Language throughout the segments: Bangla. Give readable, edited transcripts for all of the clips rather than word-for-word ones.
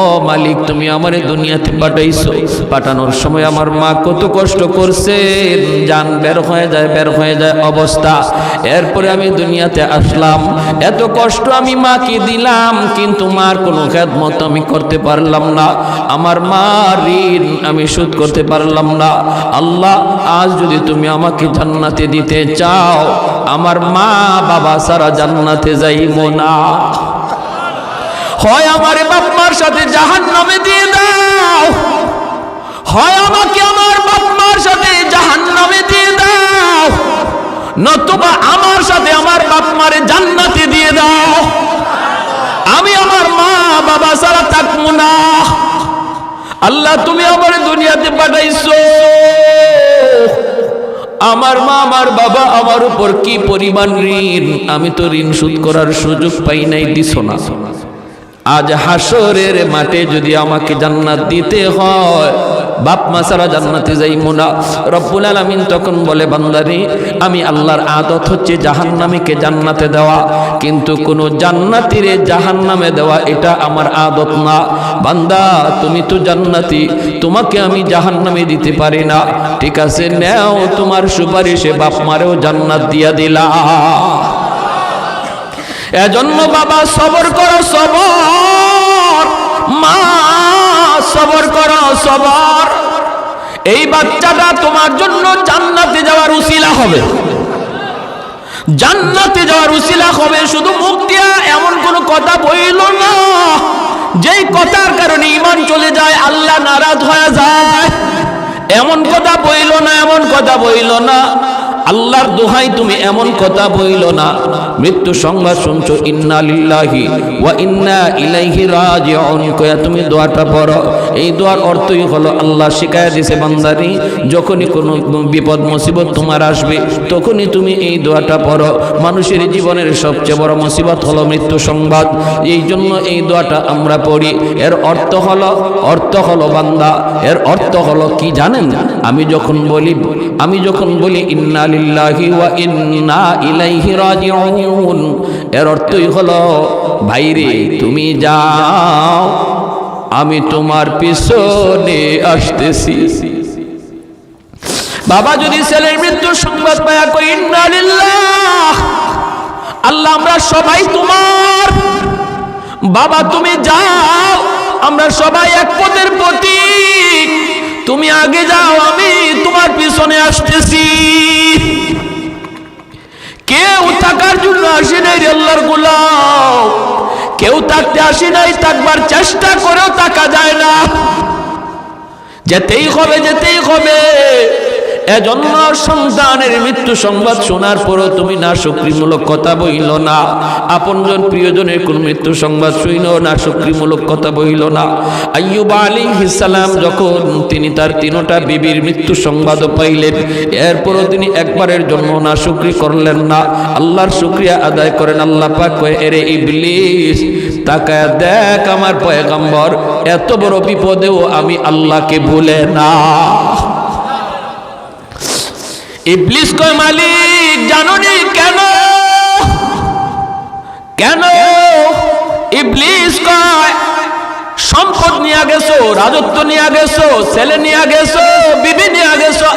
ও মালিক, তুমি আমারে দুনিয়াতে পাঠাইছো, পাঠানোর সময় আমার মা কত কষ্ট করছে, জান বের হয়ে যায় অবস্থা। এরপরে আমি দুনিয়াতে আসলাম, এত কষ্ট আমি মাকে দিলাম, কিন্তু মার কোনো খেদমত আমি করতে পারলাম না, আমার মার ঋণ আমি শোধ করতে পারলাম না। আল্লাহ, আজ যদি তুমি আমাকে জান্নাতে দিতে চাও, আমার মা বাবা সারা জান্নাতে যাইবো না, হয় আমার বাপ মার সাথে জাহান্নামে দিয়ে দাও, হয় আমাকে আমার বাপ মার সাথে জাহান্নামে দিয়ে দাও, নতুবা আমার সাথে আমার বাপ মারে জান্নাতে দিয়ে দাও। আমি আমার মা বাবা ছাড়া থাকবো না। আল্লাহ, তুমি আমার দুনিয়াতে পাঠাইছো, আমার মা আমার বাবা আমার উপর কি পরিমাণ ঋণ, আমি তো ঋণ শোধ করার সুযোগ পাই নাই, দিছো না। আজ হাসরের মাঠে যদি আমাকে জান্নাত দিতে হয়, বাপ মা ছাড়া জান্নাতে যাইবো না। রব্বুল আলামিন তখন বলে, বান্দারে, আমি আল্লাহর আদত হচ্ছে জাহান্নামীকে জান্নাতে দেওয়া, কিন্তু কোন জান্নাতীরে জাহান্নামে দেওয়া এটা আমার আদত না। বান্দা, তুমি তো জান্নাতি, তোমাকে আমি জাহান্নামে দিতে পারি না, ঠিক আছে, নেও তোমার সুপারিশে বাপ মারেও জান্নাত দিয়া দিলা। এজন্য বাবা সবর করো, সবর, মা সবর করো, সবর। এই বাচ্চাটা তোমার জন্য জান্নাতে যাওয়ার উসিলা হবে, জান্নাতে যাওয়ার উসিলা হবে। শুধু মুখ দিয়া এমন কোন কথা বইল না যেই কথার কারণে ঈমান চলে যায়, আল্লাহ নারাজ হয়ে যায়, এমন কথা বইল না, এমন কথা বইল না। আল্লাহর দোহাই তুমি এমন কথা বইল না। মৃত্যু সংবাদ শুনছো, ইন্না লিল্লাহি ওয়া ইন্না ইলাইহি রাজিউন কয়া তুমি দোয়াটা পড়ো। এই দোয়ার অর্থই হলো, আল্লাহ শিখায়া দিয়েছে, বান্দারি, যখনই কোনো বিপদ মুসিবত তোমার আসবে, তখনই তুমি এই দোয়াটা পড়ো। মানুষের জীবনের সবচেয়ে বড় মুসিবত হলো মৃত্যু সংবাদ, এই জন্য এই দোয়াটা আমরা পড়ি। এর অর্থ হলো বান্দা, এর অর্থ হলো কি জানেন? আমি যখন বলি ইন্না লিল্লাহি ওয়া ইন্না ইলাইহি রাজিউন, এর অর্থই হলো, ভাইরে তুমি যাও, আমি তোমার পিছনে আসতেছি। বাবা যদি ছেলের মৃত্যুর সংবাদ পায়া কই ইন্না লিল্লাহ, আল্লাহ আমরা সবাই তোমার, বাবা তুমি যাও, আমরা সবাই এক পথের প্রতীক, তুমি আগে যাও, আমি তোমার পিছনে আসতেছি। কেউ থাকার জন্য আসে নাই আল্লাহর গোলাম, কেউ থাকতে আসে নাই, থাকবার চেষ্টা করেও থাকা যায় না, যেতেই হবে। এজন্য সন্তানের মৃত্যু সংবাদ শোনার পরও তুমি না শুকরিমূলক কথা বইল না, আপনজন প্রিয়জনের কোন মৃত্যু সংবাদ শুইলেও না শুকরিমূলক কথা বইল না। আইয়ুব আলাইহিস সালাম যখন তিনি তার তিনটা বিবির মৃত্যু সংবাদও পাইলেন, এরপরও তিনি একবারের জন্য না শুকরি করলেন না, আল্লাহর শুকরিয়া আদায় করেন। আল্লাহ পাক কয়, এরে ইবলিস, তাকায় দেখ আমার পয়গম্বর এত বড় বিপদেও আমি আল্লাহকে ভুলে না। ইবলিস কয়, মালিক জানোনি কেন? ইবলিস কয়, সম্পদ নিয়ে গেছো, রাজত্ব নিয়ে গেছো, ছেলে নিয়ে গেছো, বিবি নিয়ে গেছো,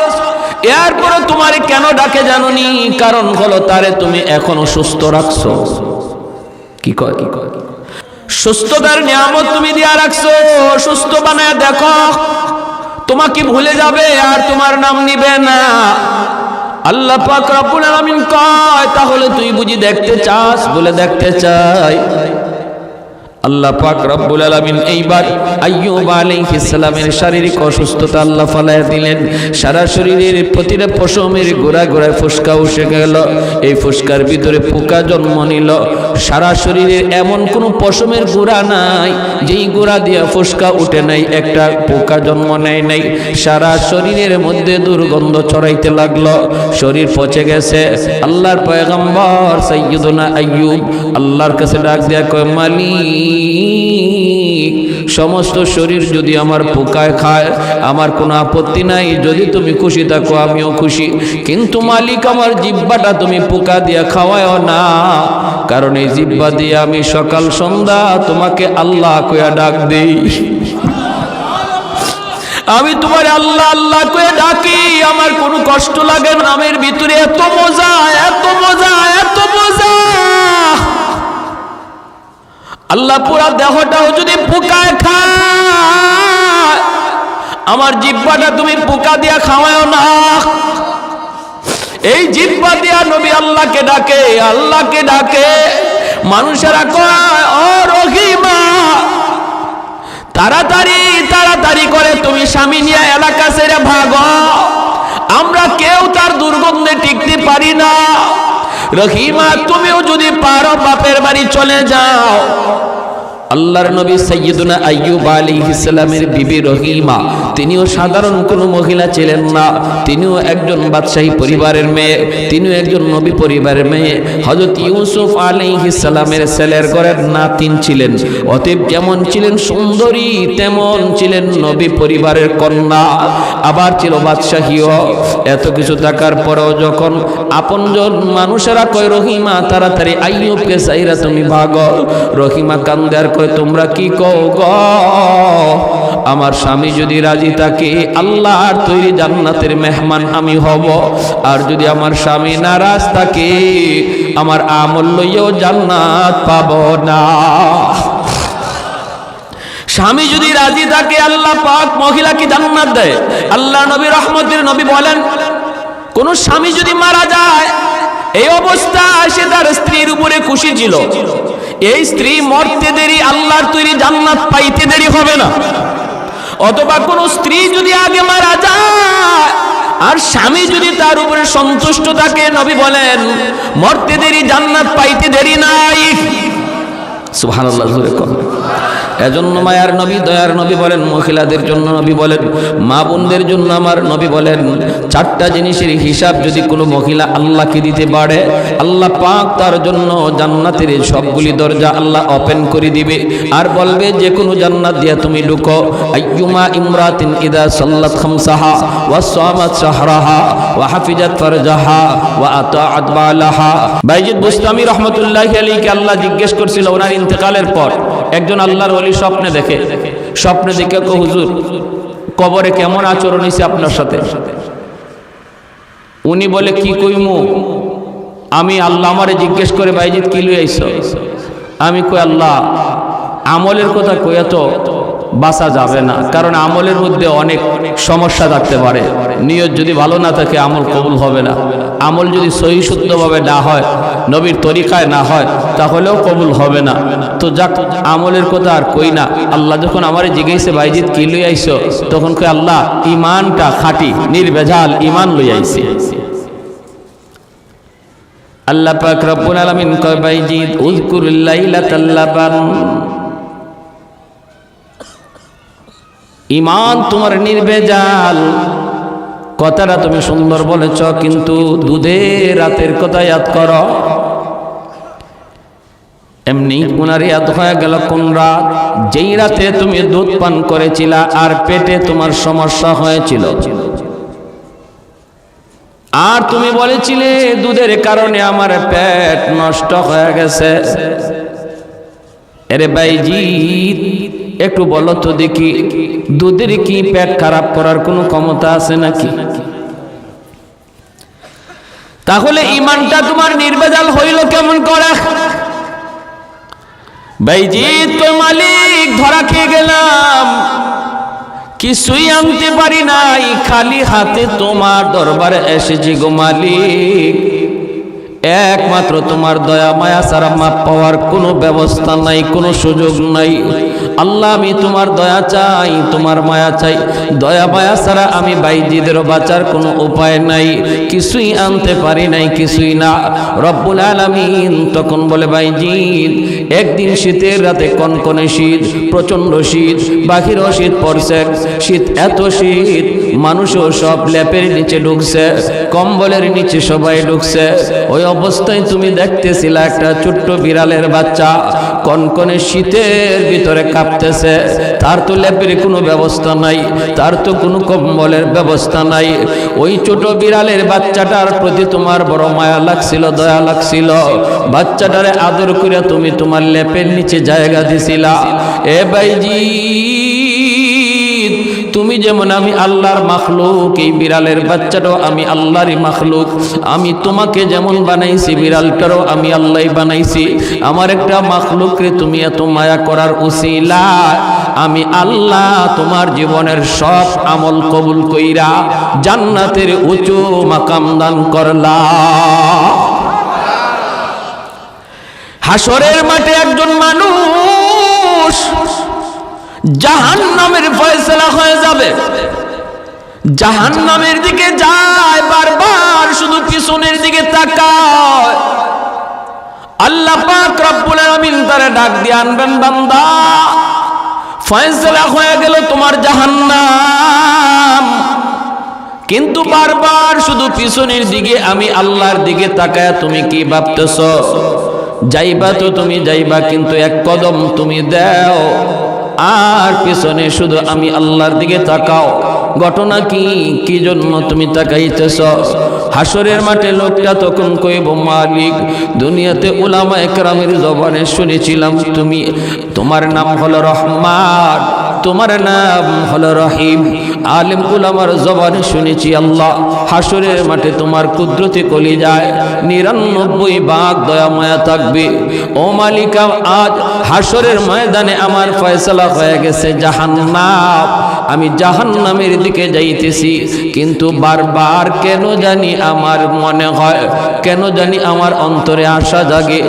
এরপরে তোমারে কেন ডাকে জানোনি? কারণ হলো, তারে তুমি এখনো সুস্থ রাখছো। কি কয়? সুস্থতার নিয়ামত তুমি দিয়া রাখছো, সুস্থ বানায় দেখো, তোমাকে ভুলে যাবে আর তোমার নাম নিবে না। আল্লাহ পাক রব্বুল আলামিন কয়, তাহলে তুই বুঝি দেখতে চাস? বলে দেখতে চাই। আল্লাহ পাক রব্বুল আলামিন এইবার আইয়ুব আলাইহিস সালামের শারীরিক অসুস্থতা আল্লাহ ফালায়া দিলেন। সারা শরীরের প্রতিটা পশমের গোড়ায় গোড়ায় ফুসকা উঠে গেল, এই ফুসকার ভিতরে পোকা জন্ম নিল। সারা শরীরের এমন কোনো পশমের গোড়া নাই যেই গোড়া দিয়া ফুসকা উঠে নাই, একটা পোকা জন্ম নেয় নাই। সারা শরীরের মধ্যে দুর্গন্ধ ছড়াইতে লাগলো, শরীর পচে গেছে। আল্লাহর পয়গম্বর সাইয়্যিদুনা আইয়ুব আল্লাহর কাছে ডাক দিয়া কয়, মালিক সমস্ত শরীর যদি আমার পোকায় খায় আমার কোনো আপত্তি নাই, যদি তুমি খুশি থাকো আমিও খুশি, কিন্তু মালিক আমার জিহ্বাটা তুমি পোকা দিয়া খাওয়ায় না, কারণ এই জিহ্বা দিয়ে আমি সকাল সন্ধ্যা তোমাকে আল্লাহ কইয়া ডাক দেই। আমি তোমার আল্লাহ আল্লাহ কয়ে ডাকি, আমার কোনো কষ্ট লাগে না। নামের ভিতরে এত মজা, এত মজা, এত মজা। আল্লাহ পুরা দেহটাও যদি পোকায় খায় আমার জিহ্বাটা তুমি পোকা দিয়া খাওয়াও না। এই জিহ্বা দিয়া নবী আল্লাহকে ডাকে, আল্লাহকে ডাকে। মানুষেরা কয় ও রহিমা তাড়াতাড়ি তাড়াতাড়ি করে তুমি স্বামী নিয়ে এলাকা ছেড়ে ভাগো, আমরা কেউ তার দুর্গন্ধে টিকতে পারি না। রহিমা তুমিও যদি পারো বাপের বাড়ি চলে যাও। আল্লাহর নবী সাইয়্যিদুনা আইয়ুব আলাইহিস সালামের বিবি রহিমা তিনিও সাধারণ কোনো মহিলা ছিলেন না, তিনিও একজন বাদশাহী পরিবারের মেয়ে, তিনিও একজন নবী পরিবারের মেয়ে। হযরত ইউসুফ আলাইহিস সালামের ছেলের ঘরের নাতিন ছিলেন। অতএব যেমন ছিলেন সুন্দরী তেমন ছিলেন নবী পরিবারের কন্যা, আবার ছিল বাদশাহীও। এত কিছু থাকার পরেও যখন আপনজন মানুষেরা কয় রহিমা তাড়াতাড়ি আইয়ুবকে চাইরা তুমি ভাগো, রহিমা কান্দে আর তোমরা কি কও গো, আমার স্বামী যদি রাজি থাকে আল্লাহর তৈরি জান্নাতের মেহমান আমি হব, আর যদি আমার স্বামী নারাজ থাকে আমার আমল লইয়াও জান্নাত পাব না। স্বামী যদি রাজি থাকে আল্লাহ পাক মহিলাকে জান্নাত দেয়। আল্লাহ নবী রহমতের নবী বলেন কোন স্বামী যদি মারা যায় এই অবস্থা সে তার স্ত্রীর উপরে খুশি ছিল, এই স্ত্রী মরতে দেরি আল্লাহর তৈরি জান্নাত পাইতে দেরি হবে না। অথবা কোন স্ত্রী যদি আগে মারা যায় আর স্বামী যদি তার উপরে সন্তুষ্ট থাকে নবী বলেন মরতে দেরি জান্নাত পাইতে দেরি নাই। সুবহানাল্লাহ জোরে কর। এজন্য মায়ার নবী দয়ার নবী বলেন, মহিলাদের জন্য নবী বলেন, মা বোনদের জন্য আমার নবী বলেন চারটা জিনিসের হিসাব যদি কোনো মহিলা আল্লাহকে দিতে পারে আল্লাহ পাক তার জন্য জান্নাতের সবগুলি দরজা আল্লাহ ওপেন করে দিবে আর বলবে যে কোনো জান্নাত দিয়া তুমি ঢুকো। আইয়ুমা ইমরাতিন ইদা সাল্লাত খামসাহা ওয়া সামাত শাহরাহা ওয়া হাফিজাত ফারজাহা ওয়া আতাআত বালাহা। বাইজিদ বুস্তামি রাহমাতুল্লাহি আলাইহি আল্লাহ জিজ্ঞেস করছিল ওনার ইন্তেকালের পর, একজন আল্লাহর ওলি স্বপ্নে দেখে, স্বপ্নে দেখে কো হুজুর কবরে কেমন আচরণ হয়েছে আপনার সাথে? উনি বলে কি কইমু, আমি আল্লাহ আমারে জিজ্ঞেস করে বাইজিদ কি লই আইছো? আমি কই আল্লাহ আমলের কথা কইয়া তো বাঁচা যাবে না, কারণ আমলের মধ্যে অনেক সমস্যা থাকতে পারে। নিয়ত যদি ভালো না থাকে আমল কবুল হবে না, আমল যদি সহি শুদ্ধভাবে না হয় নবীর তরিকায় না হয় তাহলেও কবুল হবে না। তো যাক আমলের কথা আর কই না। আল্লাহ যখন আমারে জিজ্ঞাসে বাইজিদ কি লই আইছো, তখন কই আল্লাহ ঈমানটা খাঁটি নির্ভেজাল ঈমান লই আইছি। আল্লাহ পাক রব্বুল আলামিন কয় বাইজিদ উযকুরুল লাইলাতাল লাবান, ঈমান তোমার নির্ভেজাল। কথাটা তুমি সুন্দর বলেছ, কিন্তু দুধের রাতের কথা ইয়াদ করো। এমনি উনার ইয়াদ হয়ে গেল কোন রাত? যেই রাতে তুমি দুধ পান করেছিলা আর পেটে তোমার সমস্যা হয়েছিল, আর তুমি বলেছিলে দুধের কারণে আমার পেট নষ্ট হয়ে গেছে। আরে বাইজিদ একটু বলো তো দেখি, দুধের কি পেট খারাপ করার কোনো ক্ষমতা আছে নাকি? তাহলে ঈমানটা তোমার নির্ভেজাল হইল কেমন করে? বাইজিদ কই মালিক ধরা খেয়ে গেলাম, কিছুই আনতে পারি নাই, খালি হাতে তোমার দরবারে এসেছি গো মালিক। একমাত্র তোমার দয়া মায়া ছাড়া মাপ পাওয়ার কোনো ব্যবস্থা নাই, কোনো সুযোগ নাই। আল্লাহ আমি তোমার দয়া চাই, তোমার মায়া চাই, দয়া মায়া ছাড়া আমি বাইজিদের বাঁচার কোনো উপায় নাই, কিছুই আনতে পারি নাই, কিছুই না। রব্বুল আলামিন তখন বলে বাইজিদ একদিন শীতের রাতে কনকনে শীত, প্রচণ্ড শীত, বাহিরও শীত পড়ছে, শীত এত শীত মানুষও সব ল্যাপের নিচে ঢুকছে, কম্বলের নিচে সবাই ঢুকছে। ওই অবস্থায় তুমি দেখতেছিলা একটা ছোট্ট বিড়ালের বাচ্চা কনকনে শীতের ভিতরে কাঁপতেছে, তার তো লেপের কোনো ব্যবস্থা নাই, তার তো কোনো কম্বলের ব্যবস্থা নাই। ওই ছোট বিড়ালের বাচ্চাটার প্রতি তোমার বড় মায়া লাগছিল, দয়া লাগছিল, বাচ্চাটারে আদর করে তুমি তোমার লেপের নিচে জায়গা দিছিলা। এ ভাইজি, তুমি যেমন আমি আল্লাহর মাখলুক, এই বিড়ালের বাচ্চাটাও আমি আল্লাহরই মাখলুক। আমি তোমাকে যেমন বানাইছি, বিড়ালটারও আমি আল্লাহই বানাইছি। আমার একটা মাখলুকরে তুমি এত মায়া করার উসিলা আমি আল্লাহ তোমার জীবনের সব আমল কবুল কইরা জান্নাতের উঁচু মাকাম দান করলাম। হাসরের মাঠে একজন মানুষ জাহান্নামের ফয়সালা হয়ে যাবে, জাহান্নামের দিকে যায়, বারবার শুধু পিছনের দিকে তাকায়। আল্লাহ পাক রব্বুল আলামিন তারে ডাক দিয়ে আনবেন, বান্দা ফয়সালা হয়ে গেল তোমার জাহান্নাম, কিন্তু বারবার শুধু পিছনের দিকে আমি আল্লাহর দিকে তাকায় তুমি কি ভাবতেছ? যাইবা তো তুমি যাইবা, কিন্তু এক কদম তুমি দাও আর পিছনে শুধু আমি আল্লাহর দিকে তাকাও। ঘটনা কি, কি জন্য তুমি তাকাইতেছ? হাসরের মাঠে লোকটা তখন কইব, মালিক দুনিয়াতে উলামায়ে কেরামের জবানে শুনেছিলাম তুমি, তোমার নাম হলো রহমান, তোমার নাম হলো রহিম। আলেম উলামার জবানে শুনেছি আল্লাহ। হাসরের মাঠে তোমার কুদরতি কলিজায় ৯৯ ভাগ দয়া মায়া থাকবে। ও মালিকা, আজ হাসরের ময়দানে আমার ফয়সালা হয়ে গেছে জাহান্নাম, আমি জাহান্নামের দিকে যাইতেছি, কিন্তু বারবার কেন জানি আমার মনে হয়, কেন জানি আমার অন্তরে আশা জাগে,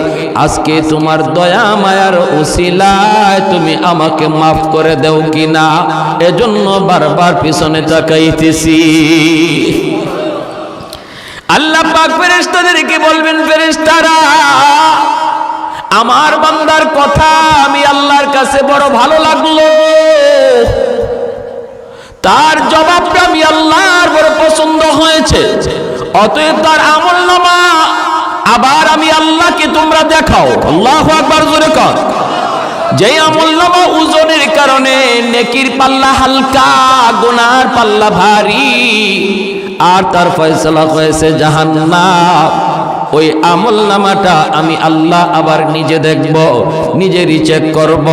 আজকে তোমার দয়া মায়ার উসিলায় তুমি আমাকে মাফ করে দেও কিনা, এজন্য বারবার পিছনে তাকাইতেছি। আল্লাহ পাক ফেরেশতাদেরকে বলবেন, ফেরেশতারা আমার বান্দার কথা আমি আল্লাহর কাছে বড় ভালো লাগলো, তার জবাবটা আমি আল্লাহর বড় পছন্দ হয়েছে, অতএব তার আমলনামা আবার আমি আল্লাহকে তোমরা দেখাও। আল্লাহু আকবার, জোরে কর। যেই আমলনামা ওজনের কারণে নেকির পাল্লা হালকা, গুনার পাল্লা ভারী, আর তার ফয়সালা হয়েছে জাহান্নাম, ওই আমলনামাটা আমি আল্লাহ আবার নিজে দেখব, নিজেরই চেক করব।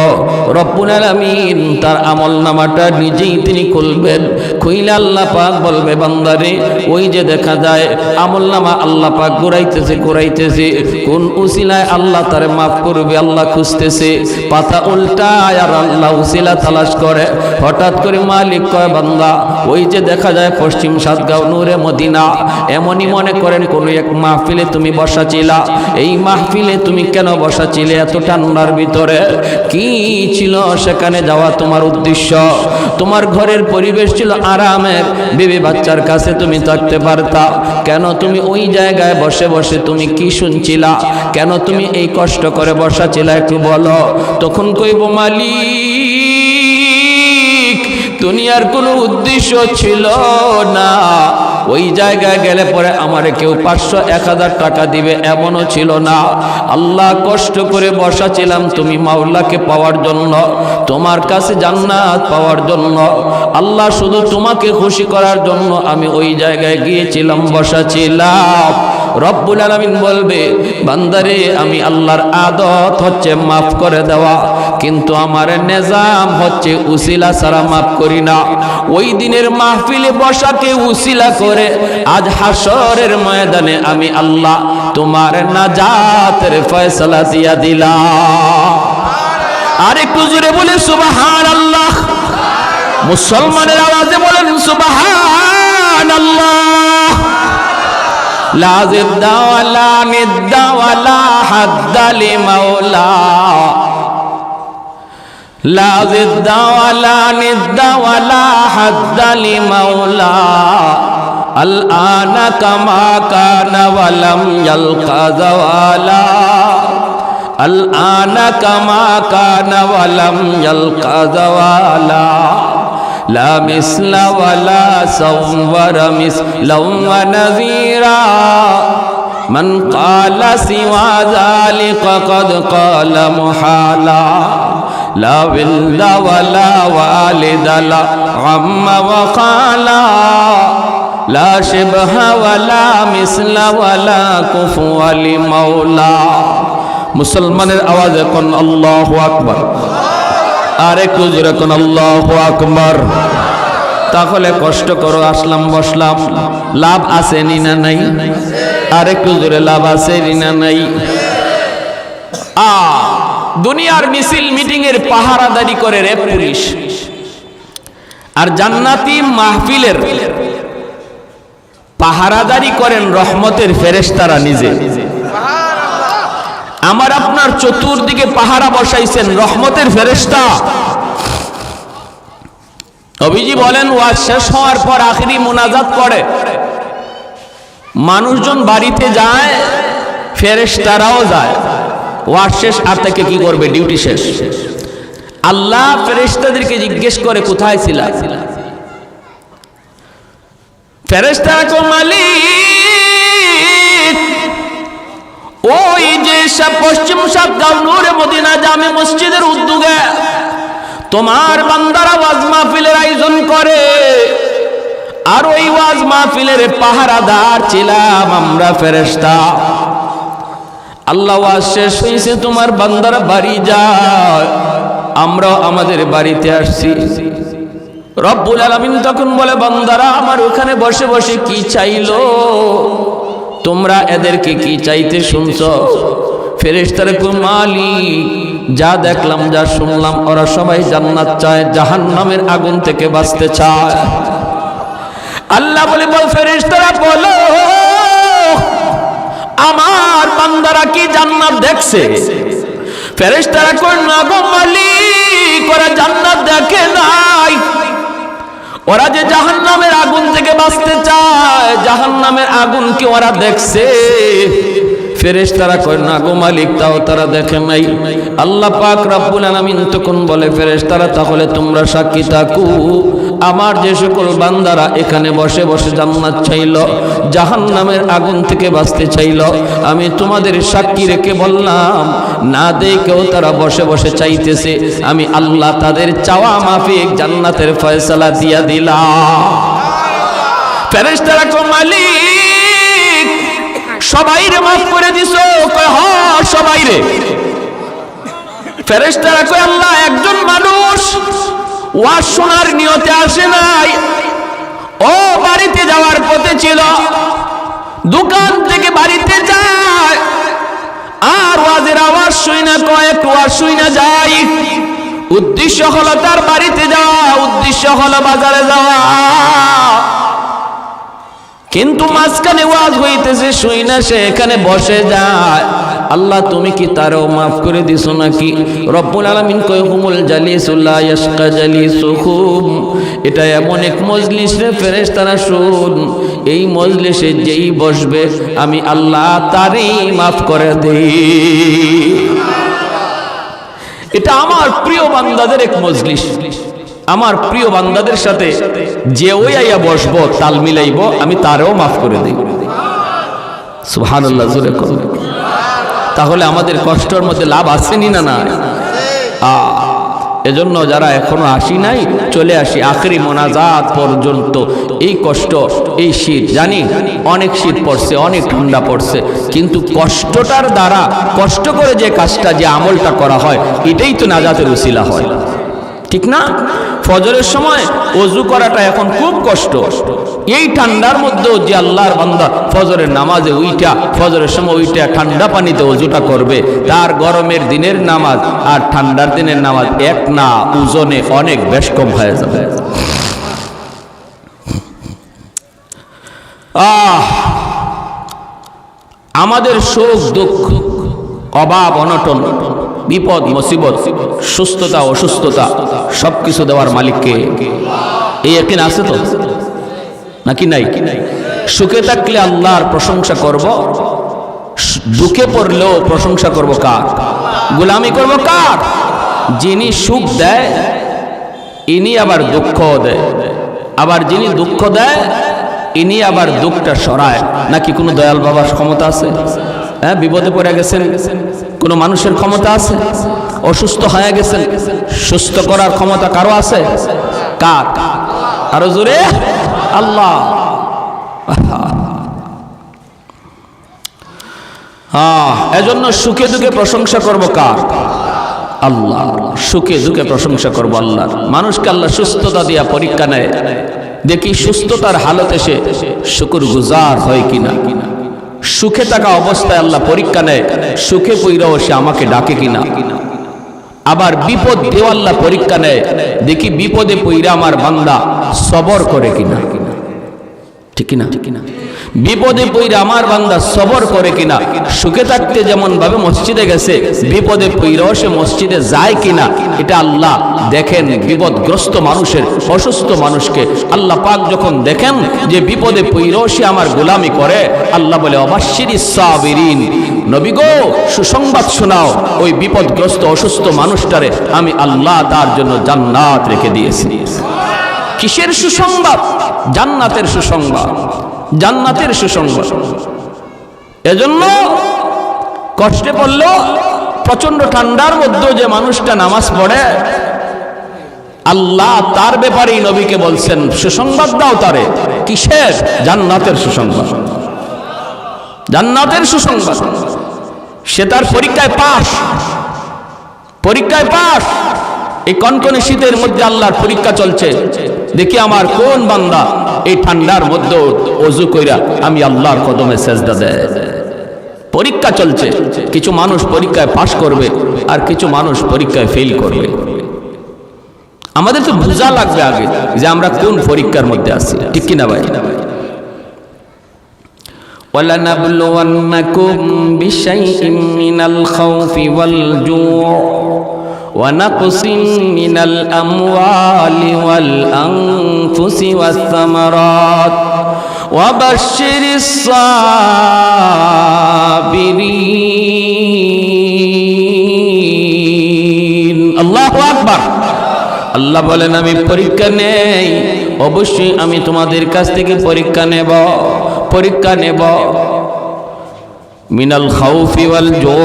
রব্বুল আলামিন তার আমলনামাটা নিজেই তিনি খুলবেন, খুইলে আল্লাহ পাক বলবে, বান্দারে ওই যে দেখা যায় আমলনামা আল্লাহ পাক ঘুরাইতেছে, কোন উসিলায় আল্লাহ তারে মাফ করবে আল্লাহ খুঁজতেছে, পাতা উল্টায় আর আল্লাহ উসিলা তালাশ করে। হঠাৎ করে মালিক কয়, বান্দা ওই যে দেখা যায় পশ্চিম সাতগাঁও নূরে মদিনা, এমনই মনে করেন কোন এক মাহফিলে তুমি বসা ছিলা, এই মাহফিলে তুমি কেন বসা ছিলে এত ঠান্ডার ভিতরে? কি ছিল সেখানে যাওয়া তোমার উদ্দেশ্য? তোমার ঘরের পরিবেশ ছিল আরামের, বিবি বাচ্চার কাছে তুমি থাকতে পারতা, কেন তুমি ওই জায়গায় বসে বসে তুমি কি শুনছিলা? কেন তুমি এই কষ্ট করে বসা ছিলা একটু বলো। তখন কইব, মালিক দুনিয়ার কোনো উদ্দেশ্য ছিল না, ওই জায়গায় গেলে পরে আমার কেউ ৫০০-১০০০ টাকা দিবে এমনও ছিল না। আল্লাহ কষ্ট করে বসা ছিলাম তুমি মাওলাকে পাওয়ার জন্য, তোমার কাছে জান্নাত পাওয়ার জন্য। আল্লাহ শুধু তোমাকে খুশি করার জন্য আমি ওই জায়গায় গিয়েছিলাম, বসা ছিলাম। রব্বুল আলামিন বলবে, বান্দারে আমি আল্লাহর আদত হচ্ছে মাফ করে দেওয়া, কিন্তু আমার নিজাম হচ্ছে উসিলা ছাড়া মাফ করি না। ওই দিনের মাহফিলে বসাকে উসিলা করে আজ হাসরের ময়দানে আমি আল্লাহ তোমার নাজাতের ফয়সালা দিয়া দিলাম। আর একটু জোরে বলে সুবহানাল্লাহ। মুসলমানের আওয়াজে বলেন সুবহানাল্লাহ। লা জিদ্দা ওয়ালা নিদ্দা ওয়ালা হাদ্দা লিমাওলা, লা জিদ্দা ওয়ালা নিদ্দা ওয়ালা হাদ্দা লিমাওলা, আল আনা কামা কানা ওয়ালাম ইয়ালকা যাওয়ালা, আল আনা কামা কানা ওয়ালাম ইয়ালকা যাওয়ালা, لا مثل ولا صور مثلا ونذيرا মান ক্বালা সিওয়া যালিকা ক্বাদ ক্বালা মুহালা লা ওয়ালদা ওয়ালা ওয়ালিদা লা আম্মা ওয়া খালা লা শিবহা ওয়ালা মিসলা ওয়ালা কুফুয়া লি মাওলা। মুসলমানের আওয়াজে কোন আল্লাহু আকবার, আর একটু জোরে কোন আল্লাহু আকবার। তাহলে কষ্ট করো, আসলাম বসলাম, লাভ আছে নি না নাই? আর একটু জোরে, লাভ আছে নি না নাই? দুনিয়ার মিছিল মিটিং এর পাহারাদারি করে রে পুলিশ, আর জান্নাতি মাহফিলের পাহারাদারি করেন রহমতের ফেরেশতারা নিজে। আমার আপনার চতুর্দিকে পাহারা বসাইছেন রহমতের ফেরেশতা। নবীজি বলেন ওয়াজ শেষ হওয়ার পর আখিরি মুনাজাত করে মানুষজন বাড়িতে যায়, ফেরেশতারাও যায়। ওয়াজ শেষ, আর থেকে কি করবে? ডিউটি শেষ। আল্লাহ ফেরেশতাদেরকে জিজ্ঞেস করে কোথায় ছিলা? ফেরেশতারা কো মালিক ওই যে পশ্চিম সাতগাঁও নূরে মদিনা জামে মসজিদের উদ্যোগে তোমার বান্দারা ওয়াজ মাহফিলের আয়োজন করে, আর ওই ওয়াজ মাহফিলের পাহারাদার ছিলাম আমরা ফেরেশতা। আল্লাহ ওয়াজ শেষ হয়েছে, তোমার বান্দারা বাড়ি যায়, আমরা আমাদের বাড়িতে আসছি। রব্বুল আলামিন তখন বলে বান্দারা আমার ওখানে বসে বসে কি চাইলো, তোমরা এদেরকে কি চাইতে শুনছো? ফেরেশতারা কয় মালিক যা দেখলাম যা শুনলাম ওরা সবাই জান্নাত চায়, জাহান্নামের আগুন থেকে বাঁচতে চায়। আল্লাহ বলে বল ফেরেশতারা বলো আমার বান্দারা কি জান্নাত দেখছে? ফেরেশতারা কয় না গো মালিক, ওরা জান্নাত দেখে নাই, ওরা যে জাহান্নামের আগুন থেকে বাঁচতে চায়, জাহান্নামের আগুন কি ওরা দেখছে? ফেরেশতারা কয় না গো মালিক, তাও তারা দেখে নাই। আল্লাহ পাক রব্বুল আলামিন তখন বলে ফেরেশতারা তাহলে তোমরা সাক্ষী থাকো, আমার যে সকল বান্দারা এখানে বসে বসে জান্নাত চাইল, জাহান্নামের আগুন থেকে বাঁচতে চাইল, আমি তোমাদের সাক্ষী রেখে বললাম না দেখেও তারা বসে বসে চাইতেছে, আমি আল্লাহ তাদের চাওয়া মাফিক জান্নাতের ফয়সালা দিয়া দিলাম। ফেরেশতারা কয় মালিক সবাইরে মাফ করে দিছো? কয় হ্যাঁ সবাইরে। ফেরেশতারা কয় আল্লাহ একজন মানুষ ওয়াজ শোনার নিয়তে আসে নাই, ও বাড়িতে যাওয়ার পথে ছিল, দোকান থেকে বাড়িতে যায় আর ওয়াজের আওয়াজ শুই না, কয় একটু ওয়াজ শুই না যাই। উদ্দেশ্য হলো তার বাড়িতে যাওয়া, উদ্দেশ্য হলো বাজারে যাওয়া, কিন্তু মাঝখানে ওয়াজ হইতেছে শুই না, সে এখানে বসে যায়। আল্লাহ তুমি কি তারও মাফ করে দিছো নাকি? রব্বুল আলামিন কয় হুমুল জালিসুল্লাহ ইয়াশকা জালিসুহুম, এটা এমন এক মজলিস রে ফেরেশতারা শুন, এই মজলিসে যেই বসবে আমি আল্লাহ তারই মাফ করে দেই। এটা আমার প্রিয় বান্দাদের এক মজলিস, আমার প্রিয় বান্দাদের সাথে যে ওই আইয়া বসবো তাল মিলাইব আমি তারও মাফ করে দেই। সুবহানাল্লাহ জোরে কোন। তাহলে আমাদের কষ্টের মধ্যে লাভ আসেনি না? না। এজন্য যারা এখনো আসি নাই চলে আসি আখেরি মোনাজাত পর্যন্ত। এই কষ্ট, এই শীত, জানি অনেক শীত পড়ছে, অনেক ঠান্ডা পড়ছে, কিন্তু কষ্টটার দ্বারা, কষ্ট করে যে কাজটা, যে আমলটা করা হয়, এটাই তো নাজাতের উসিলা হয়, ঠিক না? ফজরের সময় ওযু করাটা এখন খুব কষ্ট, এই ঠান্ডার মধ্যেও যে আল্লাহর বান্দা ফজরের নামাজে উইটা, ফজরের সময় উইটা ঠান্ডা পানিতে ওযুটা করবে, তার গরমের দিনের নামাজ আর ঠান্ডার দিনের নামাজ এক না, ওজনে অনেক বেশ কম হয়ে যাবে। আমাদের সুখ দুঃখ, অভাব অনটন, বিপদ মুসিবত, সুস্থতা অসুস্থতা সবকিছু দেওয়ার মালিককে এই ইয়াকিন আছে তো নাকি নাই? সুখে থাকলে আল্লাহর প্রশংসা করব, দুঃখে পড়লেও প্রশংসা করব কার? গোলামি করব কার? যিনি সুখ দেয় ইনি আবার দুঃখ দেয়, আবার যিনি দুঃখ দেয় ইনি আবার দুঃখটা সরায়, নাকি কোনো দয়াল বাবার ক্ষমতা আছে? হ্যাঁ, বিপদে পড়ে গেছেন, কোনো মানুষের ক্ষমতা আছে? অসুস্থ হয়ে গেছেন, সুস্থ করার ক্ষমতা কারো আছে? কার? আরো জোরে আল্লাহ। হ্যাঁ, এজন্য সুখে দুঃখে প্রশংসা করব কার? আল্লাহ। সুখে দুঃখে প্রশংসা করব আল্লাহর। মানুষকে আল্লাহ সুস্থতা দিয়া পরীক্ষা নেয়, দেখি সুস্থতার হালতে সে শুকর গুজার হয় কিনা। সুখে থাকা অবস্থায় আল্লাহ পরীক্ষা নেয়, সুখে পইরাও সে আমাকে ডাকে কিনা। আবার বিপদ দিয়েও আল্লাহ পরীক্ষা নেয়, দেখি বিপদে পইরা আমার বান্দা সবর করে কিনা। ঠিক কিনা? বিপদে পইরা আমার বান্দা সবর করে কিনা। সুখে থাকতে যেমন ভাবে মসজিদে গেছে, বিপদে পইরাও সে মসজিদে যায় কিনা, এটা আল্লাহ দেখেন। বিপদগ্রস্ত মানুষের, অসুস্থ মানুষকে আল্লাহ পাক যখন দেখেন যে বিপদে পইরাও সে আমার গোলামি করে, আল্লাহ বলে অবাশশিরিস সাবিরিন, নবী গো সুসংবাদ শোনাও, ওই বিপদগ্রস্ত অসুস্থ মানুষটারে আমি আল্লাহ তার জন্য জান্নাত রেখে দিয়েছি। কিসের সুসংবাদ? জান্নাতের সুসংবাদ, জান্নাতের সুসংবাদ। এজন্য কষ্টে পড়লো, প্রচন্ড ঠান্ডার মধ্যে যে মানুষটা নামাজ পড়ে, আল্লাহ তার ব্যাপারেই নবীকে বলছেন সুসংবাদ দাও তারে। কিসের? জান্নাতের সুসংবাদ, জান্নাতের সুসংবাদ। সে তার পরীক্ষায় পাস, পরীক্ষায় পাস। এই কনকনে শীতের মধ্যে আল্লাহর পরীক্ষা চলছে, দেখি আমার কোন বান্দা এই ঠান্ডার মধ্যে ওযু কইরা আমি আল্লাহর কদমে সেজদা দেয়। পরীক্ষা চলছে, কিছু মানুষ পরীক্ষায় পাস করবে আর কিছু মানুষ পরীক্ষায় ফেল করবে। আমাদের তো বোঝা লাগবে আগে যে আমরা কোন পরীক্ষার মধ্যে আছি, ঠিক কিনা ভাই? وَلَنَبْلُوَنَّكُمْ بِشَيْءٍ مِّنَ الْخَوْفِ وَالْجُوعِ وَنَقْصٍ مِّنَ الْأَمْوَالِ وَالْأَنفُسِ وَالثَّمَرَاتِ وَبَشِّرِ الصَّابِرِينَ। আল্লাহু আকবার। আল্লাহ বলেন আমি পরীক্ষা নেই, অবশ্যই আমি তোমাদের কাছ থেকে পরীক্ষা নেব, পরীক্ষা নেব। মিনাল খাউফি ওয়াল জু,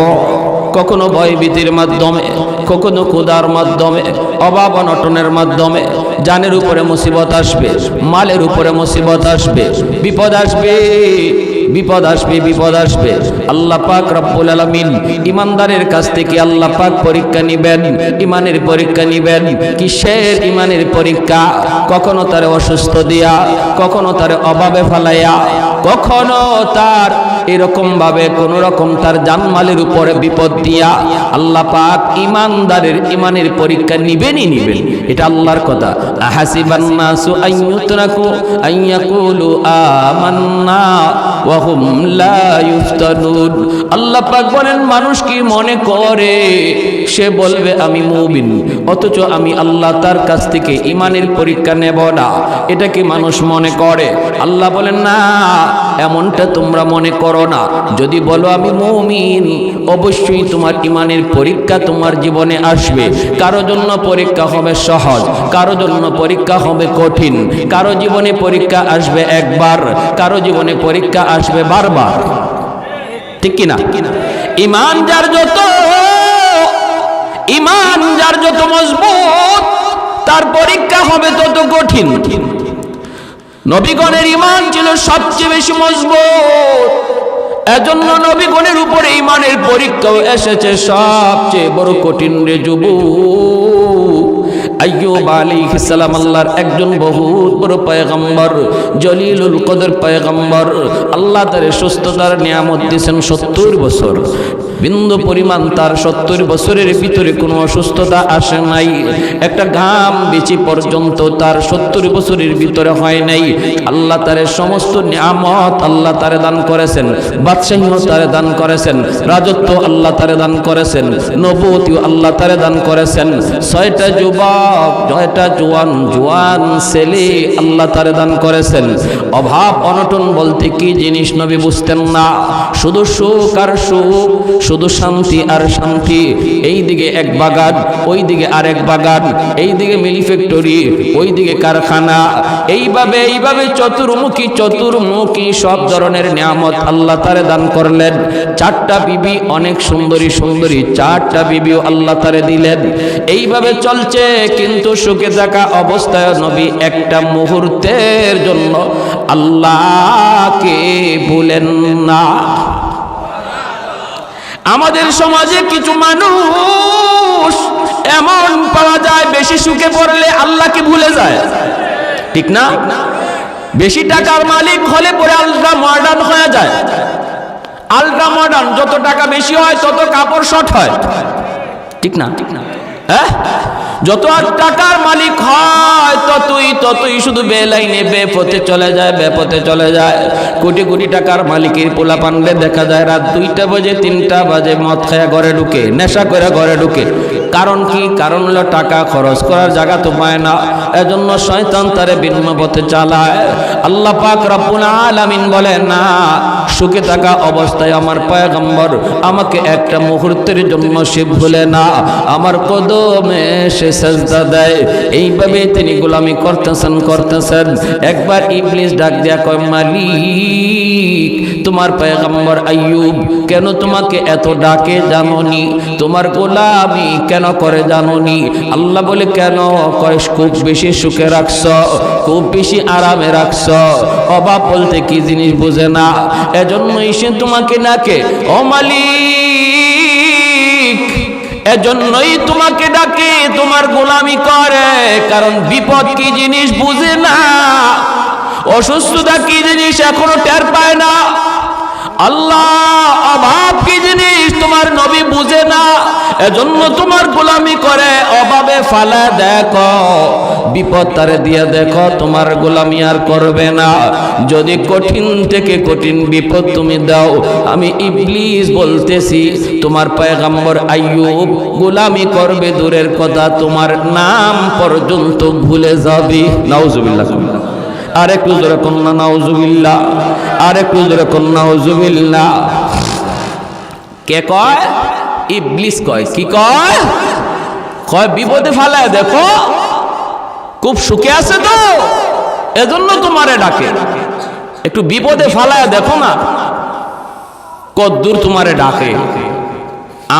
কখনো ভয়ভীতির মাধ্যমে, কখনো ক্ষুধার মাধ্যমে, অভাব অনটনের মাধ্যমে। জানের উপরে মুসিবত আসবে, মালের উপরে মুসিবত আসবে, বিপদ আসবে, বিপদ আসবে, বিপদ আসবে। আল্লাহ পাক রব্বুল আলামিন ইমানদারের কাছ থেকে আল্লাহ পাক পরীক্ষা নিবেন, ইমানের পরীক্ষা নিবেন। কিসের ইমানের পরীক্ষা? কখনো তার অসুস্থ দিয়া, কখনো তার অভাবে ফেলাইয়া, কখনো তার এরকম ভাবে কোন রকম তার জানমালের উপরে বিপদ দিয়া আল্লাহ পাক ইমানদারের ইমানের পরীক্ষা নিবেনই নিবেন। এটা আল্লাহর কথা। আহাসিবান নাসু আইয়ুতরাকু আইয়াকুলু আমান্না ওয়া হুম লা ইফতানুন। আল্লাহ পাক বলেন মানুষ কি মনে করে সে বলবে আমি মুমিন, অথচ আমি আল্লাহ তার কাছ থেকে ইমানের পরীক্ষা নেব না, এটা কি মানুষ মনে করে? আল্লাহ বলেন না, এমনটা তোমরা মনে করো না। যদি বলো আমি মুমিন, অবশ্যই তোমার ইমানের পরীক্ষা তোমার জীবনে আসবে। কারো জন্য পরীক্ষা হবে সহজ, কারো জন্য পরীক্ষা হবে কঠিন। কারো জীবনে পরীক্ষা আসবে একবার, কারো জীবনে পরীক্ষা আসবে বারবার, ঠিক কিনা? ইমান যার যত, ইমান যার যত মজবুত, তার পরীক্ষা হবে তত কঠিন। নবীগণের ইমান ছিল সবচেয়ে বেশি মজবুত, এজন্য নবীগণের উপরে ইমানের পরীক্ষাও এসেছে সবচেয়ে বড় কঠিন। রে যুবক, আইয়ুব আলাইহিস সালাম আল্লাহর একজন বহুত বড় পয়গম্বর, জলিলুল কদর পয়গম্বর। আল্লাহ তার সুস্থতার নিয়ামত দিয়েছেন 70 বছর, বিন্দু পরিমাণ তার 70 বছরের ভিতরে কোনো অসুস্থতা আসে নাই। একটা ঘাম বিচি পর্যন্ত তার 70 বছরের ভিতরে হয় নাই। আল্লাহ তার সমস্ত নিয়ামত আল্লাহ তারে দান করেছেন, বাদশাহীও তারে দান করেছেন, রাজত্ব আল্লাহ তারে দান করেছেন, নবুয়তিও আল্লাহ তারে দান করেছেন। 6টা যুবক যুবক, জয়টা জোয়ান ছেলে আল্লাহ তারে দান করেছেন। অভাব অনটন বলতে কি জিনিস নবী বুঝতেন না। শুধু সুখ আর সুখ, শুধু শান্তি আর শান্তি। এই দিকে এক বাগান, ওই দিকে আরেক বাগান, এই দিকে মিল ফ্যাক্টরি, ওই দিকে কারখানা। এইভাবে চতুর্মুখী সব ধরনের নিয়ামত আল্লাহ তারে দান করলেন। 4টা বিবি, অনেক সুন্দরী 4টা বিবিও আল্লাহ তারে দিলেন। এইভাবে চলছে, কিন্তু সুখে থাকা অবস্থায় নবী একটা মুহূর্তের জন্য আল্লাহকে ভুলেন না। আমাদের সমাজে কিছু মানুষ এমন পাওয়া যায়, বেশি সুখে পড়লে আল্লাহকে ভুলে যায়, ঠিক না? বেশি টাকার মালিক হলে পরে আল্ট্রা মডার্ন হয়ে যায়। আল্ট্রা মডার্ন, যত টাকা বেশি হয় তত কাপড় শর্ট হয়, ঠিক না? হ্যাঁ, যত টাকার মালিক হয় ততই শুধু বেলাইনে বেপথে চলে যায়। কোটি টাকার মালিকের পোলা পানলে দেখা যায় রাত 2টা বাজে 3টা বাজে মদ খায়া ঘরে ঢুকে, নেশা করে ঘরে ঢুকে। কারণ কি? কারণ হলো টাকা খরচ করার জায়গা তো পায় না, এজন্য শয়তান তারে ভিন্ন পথে চালায়। আল্লাহ পাক রব্বুল আলামিন বলেন, না, সুখে থাকা অবস্থায় আমার পয়গম্বর আমাকে একটা মুহূর্তের জন্য সে ভুলে না, আমার কদমে সে সাজদা দেয়। এইভাবে তিনি গোলামি করতেছেন। একবার ইবলিস ডাক দেয়া কয়, মালিক, তোমার পয়গম্বর আইয়ুব কেন তোমাকে এত ডাকে জানোনি? তোমার গোলামি কেন করে জানোনি? আল্লাহ বলে, কেন? কয়, খুব বেশি সুখে রাখছ, খুব বেশি আরামে রাখছ, অভাব বলতে কি জিনিস বুঝে না, এজন্যই সে তোমাকে ডাকে। ও মালিক, এজন্যই তোমাকে ডাকে, তোমার গোলামি করে, কারণ বিপদ কি জিনিস বুঝে না, অসুস্থতা কি জিনিস এখনো টের পায় না। আল্লাহ, অভাব কি জিনিস তোমার নবী বুঝে না, এজন্য তোমার গোলামি করে। অভাবে ফালা দেখো, বিপদ তারে দিয়ে দেখো, তোমার গোলামি আর করবে না। যদি কঠিন থেকে কঠিন বিপদ তুমি দাও, আমি ইবলিস বলতেছি, তোমার পয়গম্বর আইয়ুব গোলামি করবে দূরের কথা, তোমার নাম পর্যন্ত ভুলে যাবে। নাউজুবিল্লাহ। আরেকটু জোরে কন্যা নাউজুবিল্লাহ, আরেকটু জোরে কন্যা নাউজুবিল্লাহ। কে কয়? ইবলিস কয়। কি কয়? কয় বিপদে ফালায় দেখো, খুব সুখে আছে তো, এজন্য তোমারে ডাকে। একটু বিপদে ফালায় দেখো না কদ্দূর তোমারে ডাকে।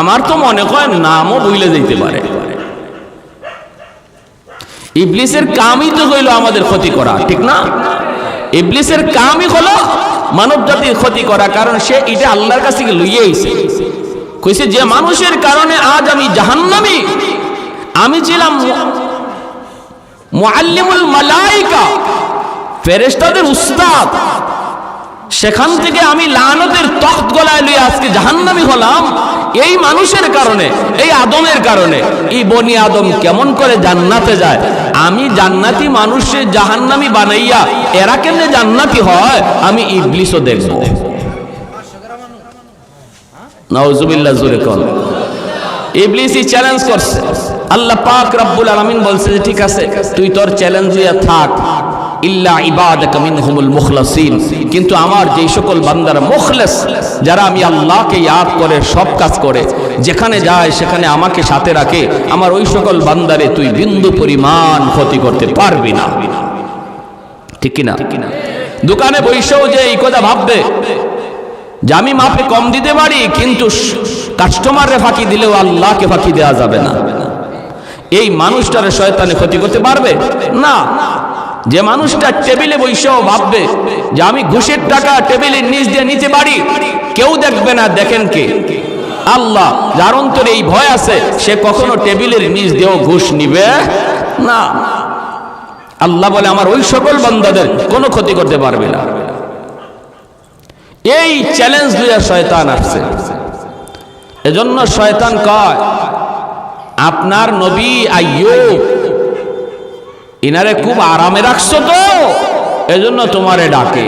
আমার তো মনে হয় নামও ভুলে যেতে পারে। ইবলিসের কামই তো হইল আমাদের ক্ষতি করা, ঠিক না? ইবলিসের কামই হলো মানব জাতির ক্ষতি করা, কারণ সে এটা আল্লাহর কাছে লইয়ে আইছে। কইছে, যে মানুষের কারণে আজ আমি জাহান্নামী, আমি ছিলাম মুআল্লিমুল মালাইকা, ফেরেশতাদের উস্তাদ, সেখান থেকে আমি লানতের তখ্ত গলায় লইয়া আজকে জাহান্নামী হলাম এই মানুষের কারণে, এই আদমের কারণে। এই বনি আদম কেমন করে জান্নাতে যায়? আমি জান্নাতি মানুষের জাহান্নামী বানাইয়া এরা কেমনে জান্নাতি হয়, আমি ইবলিসও দেখব। নাউজুবিল্লাহ, জোরে কোন। ইবলিসই চ্যালেঞ্জ করছে। আল্লাহ পাক রব্বুল আলামিন বলছে যে ঠিক আছে, তুই তোর চ্যালেঞ্জ দিয়া থাক, ইল্লা ইবাদাকা মিনহুমুল মুখলাসিন, কিন্তু আমার যেই সকল বান্দারা মুখলেস, যারা আমি আল্লাহকে ইয়াদ করে সব কাজ করে, যেখানে যায় সেখানে আমাকে সাথে রাখে, আমার ওই সকল বান্দারে তুই বিন্দু পরিমাণ ক্ষতি করতে পারবি না। ঠিক কিনা? দোকানে বৈশাও যে এই কথা ভাববে যে আমি মাপে কম দিতে পারি, কিন্তু কাস্টমাররে ফাঁকি দিলেও আল্লাহকে ফাঁকি দেওয়া যাবে না, এই মানুষটারে শয়তানে ক্ষতি করতে পারবে না। যে মানুষটা টেবিলে বৈশাও ভাববে যে আমি ঘুষের টাকা টেবিলের নিচ দিয়ে নিতে পারি, কেউ দেখবে না, দেখেন কে? আল্লাহ। যার অন্তরে এই ভয় আছে, সে কখনো টেবিলের নিচ দিয়েও ঘুষ নিবে না। আল্লাহ বলে আমার ওই সকল বান্দাদের কোনো ক্ষতি করতে পারবে না। এই চ্যালেঞ্জ লইয়া শয়তান আসছে। এজন্য শয়তান কয়, আপনার নবী আইয়ুব ইনারে খুব আরামে রাখছো তো, এজন্য তোমারে ডাকে,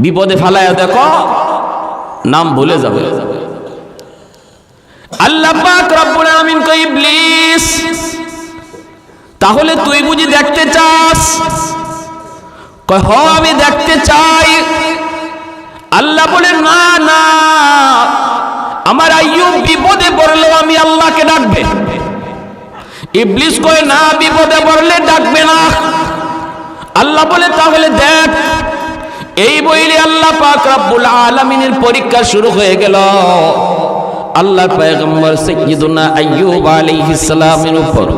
বিপদে ফালায়া দেখো, নাম ভুলে যাবে। আল্লাহ পাক রব্বুল আলামিন কয়, ইবলিস তাহলে তুই বুঝি দেখতে চাস? কয় হ, আমি দেখতে চাই। আল্লাহ বলে না না, আমার আইয়ুব বিপদে পড়লেও আমি আল্লাহকে ডাকবে। ইবলিস কয় না, বিপদে পড়লে ডাকবে না। আল্লাহ বলে তাহলে দেখ। এই বইলে আল্লাহ পাক রব্বুল আলামিনের পরীক্ষা শুরু হয়ে গেল আল্লাহর পয়গম্বর সাইয়্যিদুনা আইয়ুব আলাইহিস সালামের উপর।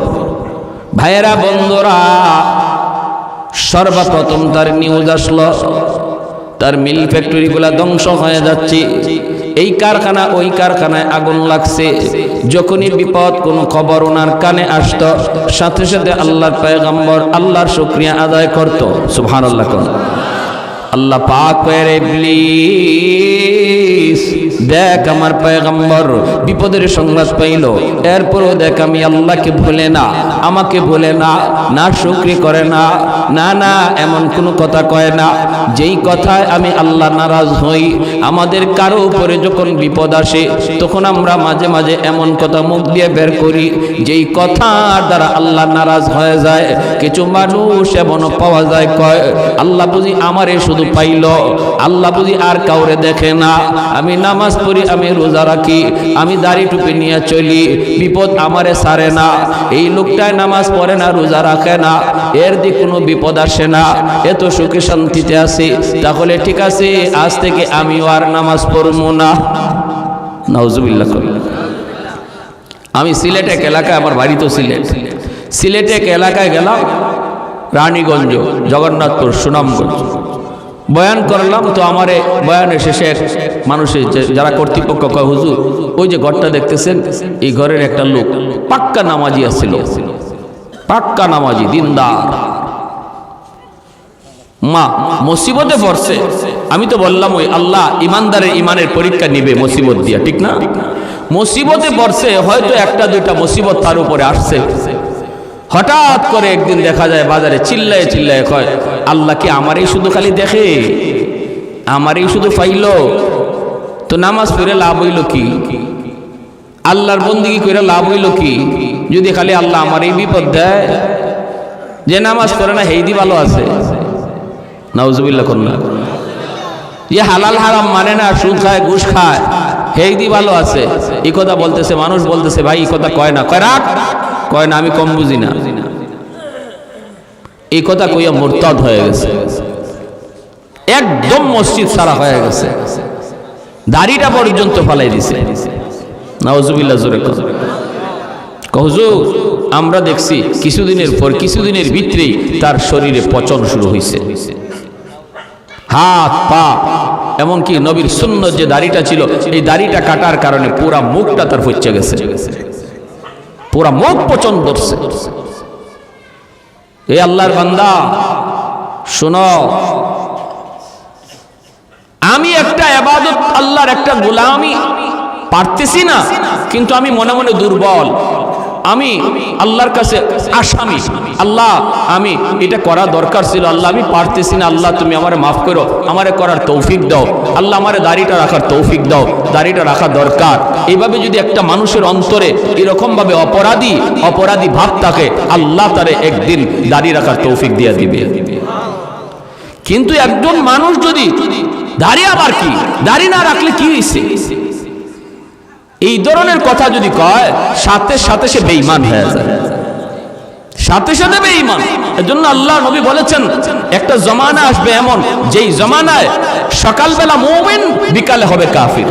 ভাইয়েরা, বন্ধুরা, সর্বপ্রথম তার নিউজ আসলো তার মিল ফ্যাক্টরিগুলা ধ্বংস হয়ে যাচ্ছে, এই কারখানা ওই কারখানায় আগুন লাগছে। যখনই বিপদ কোনো খবর ওনার কানে আসতো, সাথে সাথে আল্লাহর পয়গম্বর আল্লাহর শুকরিয়া আদায় করত। সুবহানাল্লাহ। আল্লাহ পাক কয়, ইবলিস দেখ, আমার পয়গম্বর বিপদের সংবাদ পাইল, এরপরও দেখ আমি আল্লাহকে ভুলে না, আমাকে ভুলে না, না শুকরি করে না, না না এমন কোনো কথা কয় না যেই কথায় আমি আল্লাহ নারাজ হই। আমাদের কারো উপরে যখন বিপদ আসে তখন আমরা মাঝে মাঝে এমন কথা মুখ দিয়ে বের করি যেই কথার দ্বারা আল্লাহ নারাজ হয়ে যায়। কিছু মানুষ এমনও পাওয়া যায় কয়, আল্লাহ বুঝি আমারে শুধু পাইল, আল্লাহ বুঝি আর কাউরে দেখে না। আমি নামাজ পড়ি, আমি রোজা রাখি, আমি দাড়ি টুপি নিয়ে চলি, বিপদ আমারে ছাড়ে না। এই লোকটায় নামাজ পড়ে না, রোজা রাখে না, এর দিকে কোনো বিপদ আসে না, এত সুখে শান্তিতে আছে, তাহলে ঠিক আছে আজ থেকে আমিও আর নামাজ পড়বো না। নাউজুবিল্লাহ। আমি সিলেট এক এলাকায়, আমার বাড়ি তো সিলেট এক এলাকায় গেলাম, রানীগঞ্জ, জগন্নাথপুর, সুনামগঞ্জ, বয়ান করলাম। তো আমার বয়ানের শেষে মানুষের যারা কর্তৃপক্ষ কয়, হুজুর ওই যে ঘরটা দেখতেছেন, এই ঘরের একটা লোক পাক্কা নামাজি আসছিল, পাক্কা নামাজি, দিনদার, মা মুসিবতে পড়ছে। আমি তো বললাম, ওই আল্লাহ ইমানদারের ইমানের পরীক্ষা নিবে মুসিবত দিয়া, ঠিক না? মুসিবতে পড়ছে, হয়তো একটা দুইটা মুসিবত তার উপরে আসছে। হঠাৎ করে একদিন দেখা যায় বাজারে চিল্লায় চিল্লায় কয়, আল্লাহ কি আমারই শুধু খালি দেখে, আমারই শুধু পাইল? তো নামাজ পড়ে লাভ হইল কি? আল্লাহর বন্দেগী করে লাভ হইল কি যদি খালি আল্লাহ আমার এই বিপদ দেয়? যে নামাজ পড়ে না হেইদি ভালো আছে। নাউজুবিল্লাহ করনা। যে হালাল হারাম মানে না, সুদ খায় ঘুষ খায়, হেইদি ভালো আছে। এই কথা বলতেছে মানুষ, বলতেছে ভাই এই কথা কয় না, কয় রাখ, কয় না আমি কম বুঝি না। এই কথা কইয়া মুরতাদ হয়ে গেছে, একদম মসজিদ সারা হয়ে গেছে, দাড়িটা পর্যন্ত ফালাই দিছে। নাউজুবিল্লাহ। জোরে হুজুর আমরা দেখছি কিছুদিনের পর কিছুদিনের ভিতরেই তার শরীরে পচন শুরু হয়েছে, হাত পা, এমনকি নবীর সুন্নত যে দাড়িটা ছিল এই দাড়িটা কাটার কারণে পুরা মুখটা তার ফচ্ছে গেছে, পুরা মুখ পচন ধরছে। এই আল্লাহর বান্দা শোনো, আমি একটা ইবাদত, আল্লাহর একটা গোলামি পারতেছি না, কিন্তু আমি মনে মনে দুর্বল, আমি আল্লাহর কাছে আসামি। আল্লাহ আমি এটা করা দরকার ছিল, আল্লাহ আমি পারতেছি না, আল্লাহ তুমি আমারে মাফ করো, আমারে করার তৌফিক দাও, আল্লাহ আমারে দাড়িটা রাখার তৌফিক দাও, দাড়িটা রাখা দরকার। এইভাবে যদি একটা মানুষের অন্তরে এরকম ভাবে অপরাধী ভাব থাকে, আল্লাহ তারে একদিন দাড়ি রাখার তৌফিক দিয়ে দিবে। কিন্তু একজন মানুষ যদি দাড়ি, আবার কি দাড়ি না রাখলে কি হয়েছে, এই ধরনের কথা যদি কয়, সাথে সাথে সে বেঈমান হয়ে যায়, সাথে সাথে বেঈমান। এজন্য আল্লাহ নবী বলেছেন একটা জমানা আসবে এমন, যেই জমানায় সকালবেলা মুমিন, বিকালে হবে কাফির।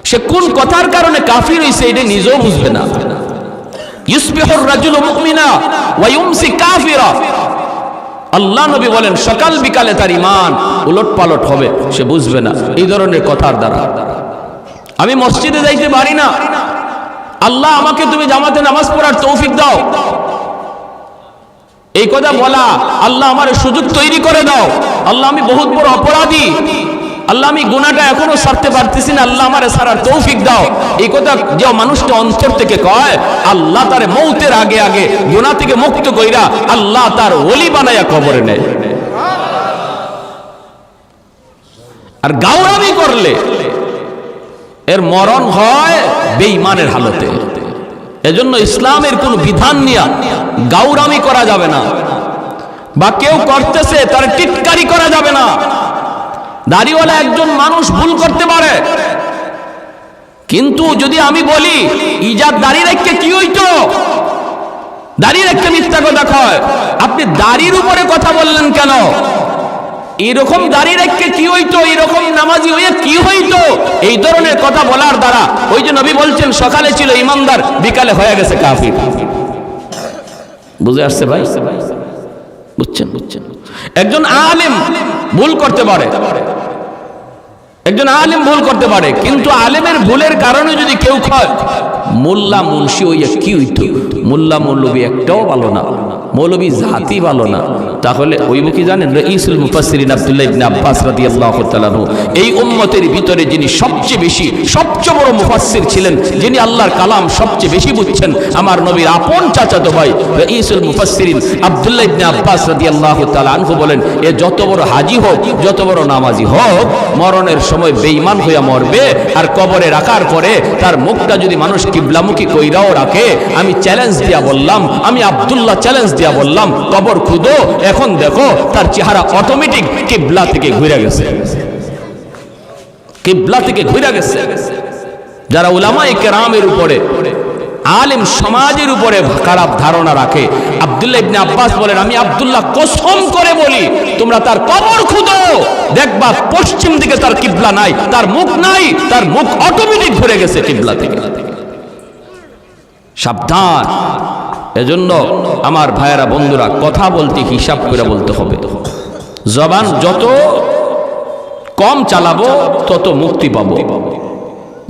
সে কোন কথার কারণে কাফির হইছে এটা নিজেও বুঝবে না। ইউসবিহুর রাজুলু মুমিনা ওয়া ইউমসি কাফিরা। আল্লাহ নবী বলেন সকাল বিকালে তার ঈমান উলটপালট হবে, সে বুঝবে না এই ধরনের কথার দ্বারা। আমি মসজিদে যাইতে পারি না, আল্লাহ আমাকে তুমি জামাতে নামাজ পড়ার তৌফিক দাও, এই কথা বলা, আল্লাহ আমার সুযোগ তৈরি করে দাও, আল্লাহ আমি বহুত বড় অপরাধী, আল্লাহ আমি গুনাহটা এখনো ছাড়তে পারতেছি না, আল্লাহ আমারে ছাড়ার তৌফিক দাও, এই কথা যে মানুষটা অন্তর থেকে কয়, আল্লাহ তার মৌতের আগে আগে গুনাহ থেকে মুক্ত কইরা আল্লাহ তার ওলি বানায়া কবরে নেয়। আর গাওরামি করলে এর মরণ হয় বেঈমানের হালতে। এজন্য ইসলামের কোন বিধান নিয়ে গাউরামি করা যাবে না, বা কেউ করতেছে তার টিটকারি করা যাবে না। দাড়িওয়ালা একজন মানুষ ভুল করতে পারে, কিন্তু যদি আমি বলি ইজাদ দাড়ি রেখে কি হইতো, দাড়ি রেখে মিথ্যা কথা কয়, আপনি দাড়ির উপরে কথা বললেন কেন? এরকম দাড়ি রেখে কি হইতো, এরকম নামাজি হয়ে কি হইতো, এই ধরনের কথা বলার দ্বারা ওই যে নবী বলছেন সকালে ছিল ইমানদার, বিকালে হয়ে গেছে কাফির। বুঝে আসছে ভাই? বুঝছেন? একজন আলেম ভুল করতে পারে, একজন আলেম ভুল করতে পারে, কিন্তু আলেমের ভুলের কারণে যদি কেউ কয় মোল্লা মুন্সি হইয়া কি হইতো, মোল্লা মৌলবী একটাও ভালো না, মৌলবী জাতি ভালো না, তাহলে হইব কি জানেন? রাইসুল মুফাসসিরিন আব্দুল্লাহ ইবনে আব্বাস রাদিয়াল্লাহু তাআলা আনহু, এই উম্মতের ভিতরে যিনি সবচেয়ে বড় মুফাসসির ছিলেন, যিনি আল্লাহর কালাম সবচেয়ে বেশি বুঝছেন, আমার নবীর আপন চাচাতো ভাই রাইসুল মুফাসসিরিন আব্দুল্লাহ ইবনে আব্বাস রাদিয়াল্লাহু তাআলা আনহু বলেন, এ যত বড় হাজী হোক, যত বড় নামাজি হোক, মরণের সময় বেঈমান হইয়া মরবে, আর কবরে রাখার পরে তার মুখটা যদি মানুষ কিবলামুখী কইরাও রাখে, আমি চ্যালেঞ্জ দিয়া বললাম, আমি আব্দুল্লাহ চ্যালেঞ্জ দিয়া বললাম, কবর খুদো, এখন দেখো তার চেহারা অটোমেটিক কিবলা থেকে ঘুরে গেছে, কিবলা থেকে ঘুরে গেছে। যারা উলামায়ে কেরামের উপরে, আলেম সমাজের উপরে খারাপ ধারণা রাখে, আব্দুল্লাহ ইবনে আব্বাস বলেন, আমি আব্দুল্লাহ কসম করে বলি, তোমরা তার কবর খুঁজো, দেখবা পশ্চিম দিকে তার কিবলা নাই, তার মুখ নাই, তার মুখ অটোমেটিক ঘুরে গেছে কিবলা থেকে। সাবধান। এজন্য আমার ভাইয়েরা, বন্ধুরা, কথা বলতে হিসাব করে বলতে হবে। জবান যত কম চালাবো তত মুক্তি পাবো।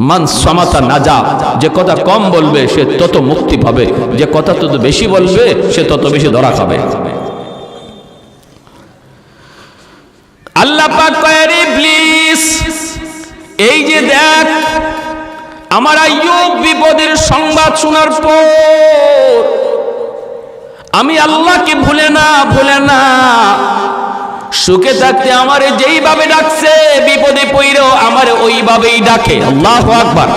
মান সামাতা নাজা, যে কথা কম বলবে সে তত মুক্তি পাবে, যে কথা তত বেশি বলবে সে তত বেশি ধরা খাবে। আল্লাহ পাক কয়, রে ইবলিস, এই যে দেখ, আমার আইয়ুব বিপদের সংবাদ শোনার পর আমি আল্লাহকে ভুলে না, সুখে থাকতে আমারে যেইভাবে ডাকছে, বিপদে পড়লেও আমারে ওইভাবেই ডাকে। আল্লাহু আকবার।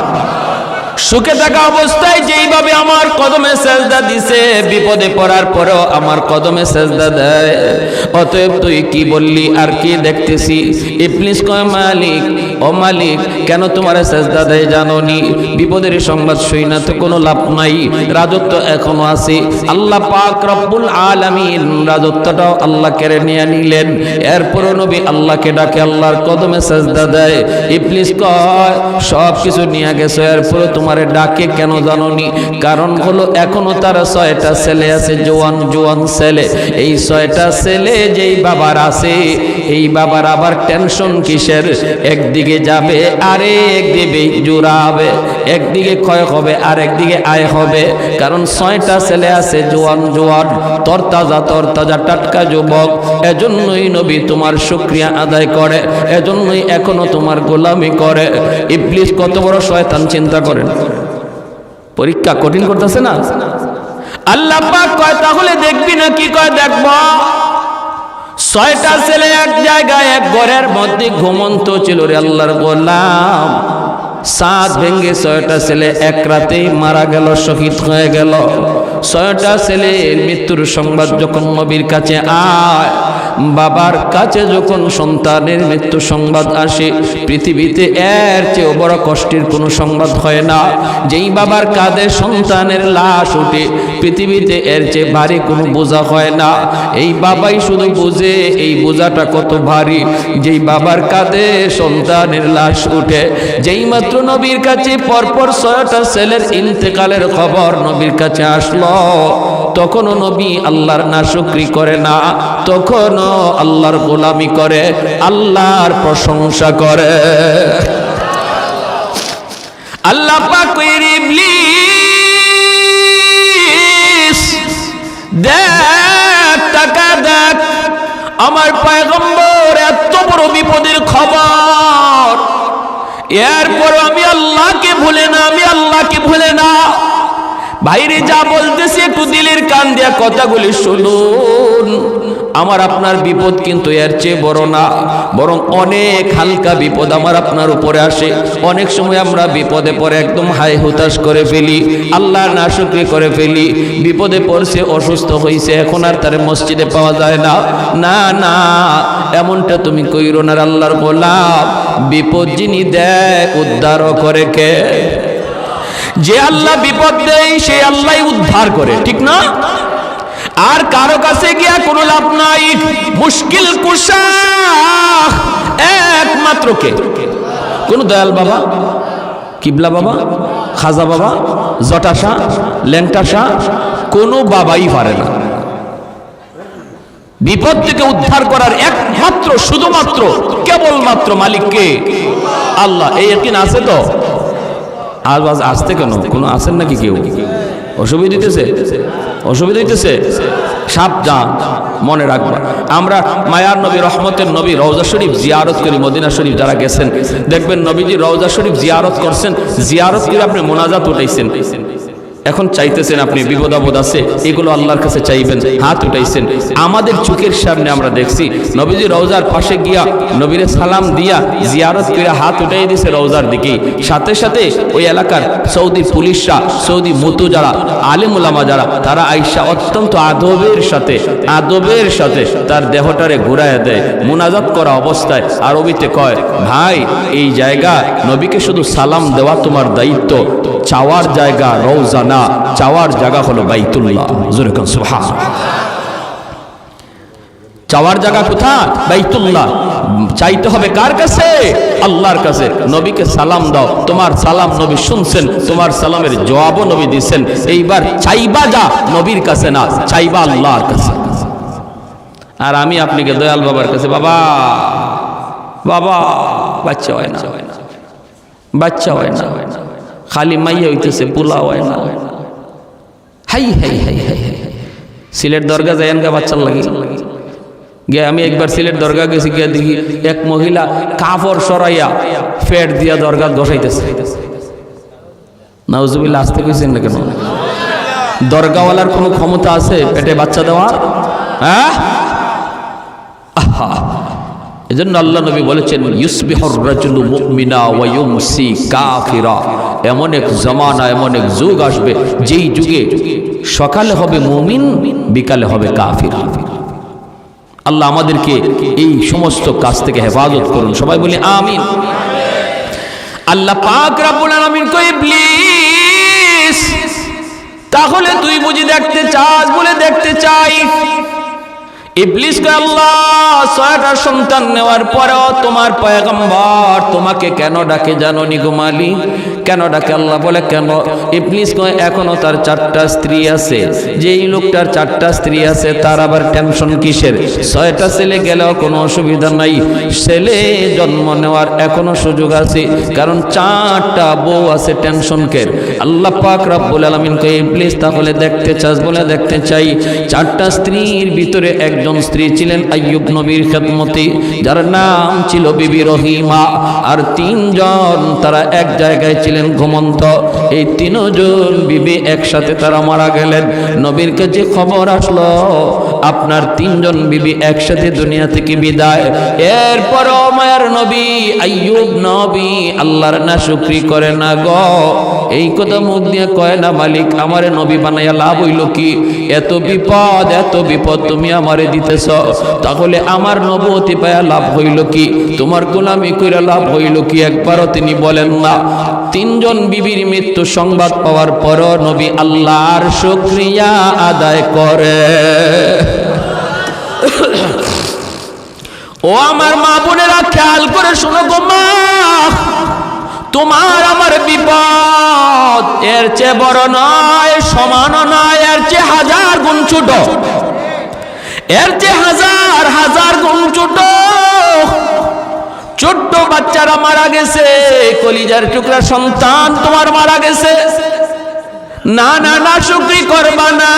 সুখে থাকা অবস্থায় যেইভাবে আমার কদমে সেজদা দিছে, বিপদে পড়ার পরেও আমার কদমে সেজদা দেয়। অতএব তুই কি বললি আর কি দেখতেছি? ইবলিস কয়, মালিক, ও মালিক, কেন তোমার সেজদা দেয় জানোনি? বিপদের সংবাদ শুই না তো কোনো লাভ নাই, রাজত্ব এখনো আছে। আল্লাহ পাক রব্বুল আলামিন রাজত্বটাও আল্লাহ কেড়ে নিয়ে নিলেন, এরপরও নবী আল্লাহকে ডাকে, আল্লাহর কদমে সেজদা দেয়। ইবলিস কয়, সব কিছু নিয়ে গেছো, এরপরও তোমারে ডাকে কেন জানোনি? কারণ হলো এখনো তার 6টা ছেলে আছে, জোয়ান ছেলে। এই 6টা ছেলে যেই বাবার আছে, এই বাবার আবার টেনশন কিসের? একদিকে যাবে আরেক দিকে জুড়াবে, একদিকে ক্ষয় হবে আর একদিকে আয় হবে। কারণ 6টা ছেলে আছে জোয়ান, তরতাজা টাটকা যুবক। এজন্যই নবী তোমার শুকরিয়া আদায় করে, এজন্যই এখনো তোমার গোলামি করে। ইবলিস কত বড় শয়তান চিন্তা করেন। পরীক্ষা কঠিন করতেছে না? আল্লাহ পাক কয়, তাহলে দেখবি না? কি কয়, দেখব। 6টা ছেলে এক জায়গায় এক ঘরের মধ্যে ঘুমন্ত ছিল রে আল্লাহর গোলাম। সাত ভেঙ্গে 6টা ছেলে এক রাতেই মারা গেল, শহীদ হয়ে গেল। 6টা ছেলের মৃত্যুর সংবাদ যখন নবীর কাছে আয়, বাবার কাছে যখন সন্তানের মৃত্যু সংবাদ আসে, পৃথিবীতে এর চেয়ে বড় কষ্টের কোনো সংবাদ হয় না। যেই বাবার কাঁধে সন্তানের লাশ উঠে, পৃথিবীতে এর চেয়ে ভারী কোনো বোঝা হয় না। এই বাবাই শুধু বুঝে এই বোঝাটা কত ভারী। যেই বাবার কাঁধে সন্তানের লাশ উঠে, যেই মাত্র নবীর কাছে পরপর 6টা ছেলের ইন্তেকালের খবর নবীর কাছে আসলো, তখনও নবী আল্লাহর নাশুকরি করে না, তখনও আল্লাহর গোলামি করে, আল্লাহর প্রশংসা করে। আল্লাহ পাক কয়, ইবলিস দেখ, টাকা দেখ, আমার পয়গম্বর এত বড় বিপদের খবর, এরপর আমি আল্লাহকে ভুলে না। ভাইরে যা বলতেছি একটু দিলের কান দিয়া কথাগুলি শুনুন। আমার আপনার বিপদ কিন্তু এর চেয়ে বড় না, বরং অনেক হালকা বিপদ আমার আপনার উপরে আসে। অনেক সময় আমরা বিপদে পড়ে একদম হাই হুতাশ করে ফেলি, আল্লাহ নাশুকরি করে ফেলি। বিপদে পড়ছে, অসুস্থ হয়েছে, এখন আর তার মসজিদে পাওয়া যায় না। না না, এমনটা তুমি কইরো না। আল্লাহর গোলাম, বিপদ যিনি দেয় উদ্ধারও করে কে? যে আল্লাহ বিপদ দেয় সেই আল্লাহ উদ্ধার করে, ঠিক না? আর কারো কাছে গিয়া কোনো লাভ নাই। মুশকিল কুশা একমাত্র কে? কোন দয়াল বাবা, কিবলা বাবা, খাজা বাবা, জটা শাহ, ল্যাংটা শাহ, কোনো বাবাই পারে না। বিপদ থেকে উদ্ধার করার একমাত্র, শুধুমাত্র, কেবলমাত্র মালিককে আল্লাহ। এই একদিন আছে তো? আজ আসতে কেন? কোনো আছেন নাকি কেউ? অসুবিধা দিতেছে? অসুবিধা দিতেছে? সাবধান, মনে রাখবা। আমরা মায়ার নবী, রহমতের নবী রওজা শরীফ জিয়ারত করি। মদিনা শরীফ যারা গেছেন দেখবেন নবীজি রওজা শরীফ জিয়ারত করছেন। জিয়ারত করে আপনি মোনাজাত উঠাইছেন। এখন চাইতেছেন আপনি, বিপদ আপদ আছে, এগুলো আল্লাহর কাছে চাইবেন, হাত উঠাইছেন। আমাদের চোখের সামনে আমরা দেখছি নবীজি রওজার পাশে গিয়া নবীরে সালাম দিয়া জিয়ারত করে হাত উঠাই দিয়েছে রওজার দিকে। সাথে সাথে ওই এলাকার সৌদি পুলিশরা, সৌদি মুতু যারা, আলেম উলামা যারা, তারা আইসা অত্যন্ত আদবের সাথে তার দেহটারে ঘুরাইয়া দেয়। মুনাজাত করা অবস্থায় আরবিতে কয়, ভাই এই জায়গা নবীকে শুধু সালাম দেওয়া তোমার দায়িত্ব, চাওয়ার জায়গা রওজা না, চাওয়ার জায়গা হলো বাইতুল্লাহ। জোরে কোন সুবহানাল্লাহ। চাওয়ার জায়গা কোথায়? বাইতুল্লাহ। চাইতে হবে কার কাছে? আল্লাহর কাছে। নবীকে সালাম দাও, তোমার সালাম নবী শুনছেন, তোমার সালামের জবাবও নবী দিচ্ছেন। এইবার চাইবা যা নবীর কাছে না, চাইবা আল্লাহর কাছে। আর আমি আপনাকে দয়াল বাবার কাছে, বাবা বাবা বাচ্চা হয় না, বাচ্চা হয় না, খালি মাইয়া হইতেছে, পোলা হয় না। হাই হাই হাই হাই হাই। সিলেট দরগা যাইন গা বাচ্চার লাগি গিয়ে। আমি একবার সিলেট দরগা গেছি, গিয়ে দেখি এক মহিলা কাপড় সরাইয়া ফেট দিয়া দরগা বসাইতেছে। নাউজুবিল্লাহ, আসতে কইছেন না কেন? দরগাওয়ালার কোনো ক্ষমতা আছে পেটে বাচ্চা দেওয়ার? হ্যাঁ, এজন্য আল্লাহ নবী বলেছেন, ইউসবিহুর রাজুলু মুমিনা ওয়া ইউমসি কাফিরা। এমন এক জামানা, এমন এক যুগ আসবে যেই যুগে সকালে হবে মুমিন, বিকালে হবে কাফির। আল্লাহ আমাদেরকে এই সমস্ত কাজ থেকে হেফাজত করুন। সবাই বলি আমিন। আল্লাহ পাক রব্বুল আলামিন কই, ইবলিস তাহলে তুই বুঝি দেখতে চাস? বলে দেখতে চাই। ইবলিস কয়, আল্লাহ 6টা সন্তান নেওয়ার পরেও তোমার পয়গম্বর তোমাকে কেন ডাকে জানো নি গো মালিক? কেন ডাকে? আল্লাহ বলে কেন? ইবলিস কয়, এখনো তার 4টা স্ত্রী আছে। যেই লোকটার 4টা স্ত্রী আছে তার আবার টেনশন কিসের? 6টা ছেলে গেলেও কোনো অসুবিধা নাই, ছেলে জন্ম নেওয়ার এখনো সুযোগ আছে, কারণ 4টা বউ আছে, টেনশন কের? আল্লাহ পাক রব্বুল আলামিন কয়, ইবলিস তাহলে দেখতে চাস? বলে দেখতে চাই। 4টা স্ত্রীর ভিতরে একজন স্ত্রী ছিলেন আইয়ুব নবীর খেদমতে, যার নাম ছিল বিবি রহিমা। আর 3জন তারা এক জায়গায় ছিলেন ঘুমন্ত। এই 3জন বিবি একসাথে তারা মারা গেলেন। নবীর কাছে খবর আসলো, আপনার 3জন বিবি একসাথে দুনিয়া থেকে বিদায়। এরপরও মায়ার নবী আইয়ুব নবী আল্লাহর নাশুকরি করে না গো। এই কথা মুখ দিয়ে কয় না, মালিক আমারে নবী বানাইয়া লাভ হইল কি? এত বিপদ তুমি আমারে দিতেছ, তাহলে আমার নবুয়তি পায়া লাভ হইল কি? তোমার গোলামি কইরা লাভ হইল কি? একবারও তিনি বলেন না। 3জন বিবির মৃত্যু সংবাদ পাওয়ার পরও নবী আল্লাহর শুকরিয়া আদায় করে। ও আমার মা বোনেরা, খেয়াল করে শোনো গো মা, তোমার আমার বিপদ এর চেয়ে বড় নয়, সমান নয়, এর চেয়ে 1000 গুণ ছোট, এর চেয়ে 1000 গুণ ছোট। ছোট্ট বাচ্চারা মারা গেছে, কলিজার টুকরা সন্তান তোমার মারা গেছে। না না না, শুকরি করবা না।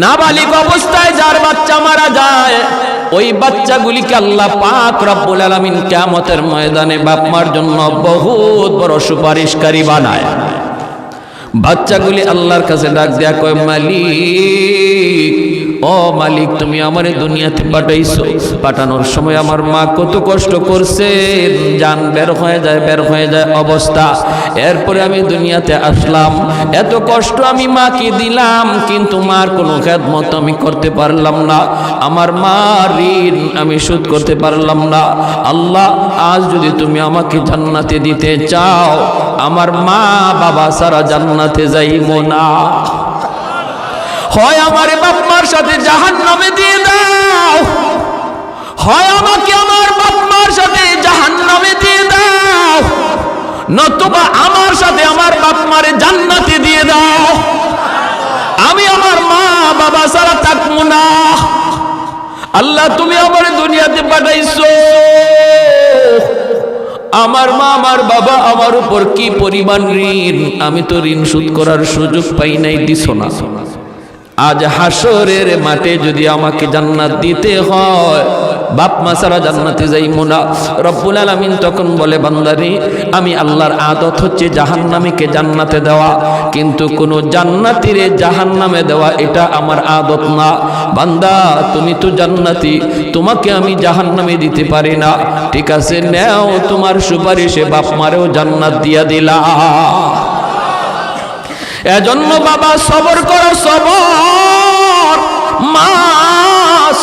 নাবালিগ অবস্থায় যার বাচ্চা মারা যায়, ওই বাচ্চাগুলিকে আল্লাহ পাক রব্বুল আলামিন কিয়ামতের ময়দানে বাপ মার জন্য বহুত বড় সুপারিশকারী বানায়। বাচ্চাগুলি আল্লাহর কাছে ডাক দেয়া কয়, মালিক ও মালিক তুমি আমারে দুনিয়াতে পাঠাইছো, পাঠানোর সময় আমার মা কত কষ্ট করছে, জান বের হয়ে যায় অবস্থা। এরপরে আমি দুনিয়াতে আসলাম, এত কষ্ট আমি মাকে দিলাম, কিন্তু মার কোনো খেদমত আমি করতে পারলাম না, আমার মার ঋণ আমি শোধ করতে পারলাম না। আল্লাহ আজ যদি তুমি আমাকে জান্নাতে দিতে চাও, আমার মা বাবা সারা জান্নাতে যাইব না, হয় আমার বাপ মার সাথে জাহান্নামে দিয়ে দাও, হয় আমাকে আমার বাপ মার সাথে জাহান্নামে দিয়ে দাও, নতুবা আমার সাথে আমার বাপ মারে জান্নাতে দিয়ে দাও, আমি আমার মা বাবা ছাড়া থাকবো না। আল্লাহ তুমি আমার দুনিয়াতে পাঠাইছো, আমার মা আমার বাবা আমার উপর কি পরিমাণ ঋণ, আমি তো ঋণ শোধ করার সুযোগ পাই নাই, দিছো না। আজ হাসরের মাঠে যদি আমাকে জান্নাত দিতে হয়, বাপ মা ছাড়া জান্নাতে যাইবো না। রব্বুল আলামিন তখন বলে, বান্দারে আমি আল্লাহর আদত হচ্ছে জাহান্নামীকে জান্নাতে দেওয়া, কিন্তু কোন জান্নাতীরে জাহান্নামে দেওয়া এটা আমার আদত না। বান্দা তুমি তো জান্নাতি, তোমাকে আমি জাহান্নামে দিতে পারি না, ঠিক আছে নাও তোমার সুপারিশে বাপ মারেও জান্নাত দিয়া দিলা। এজন্য বাবা সবর করো, সবর, মা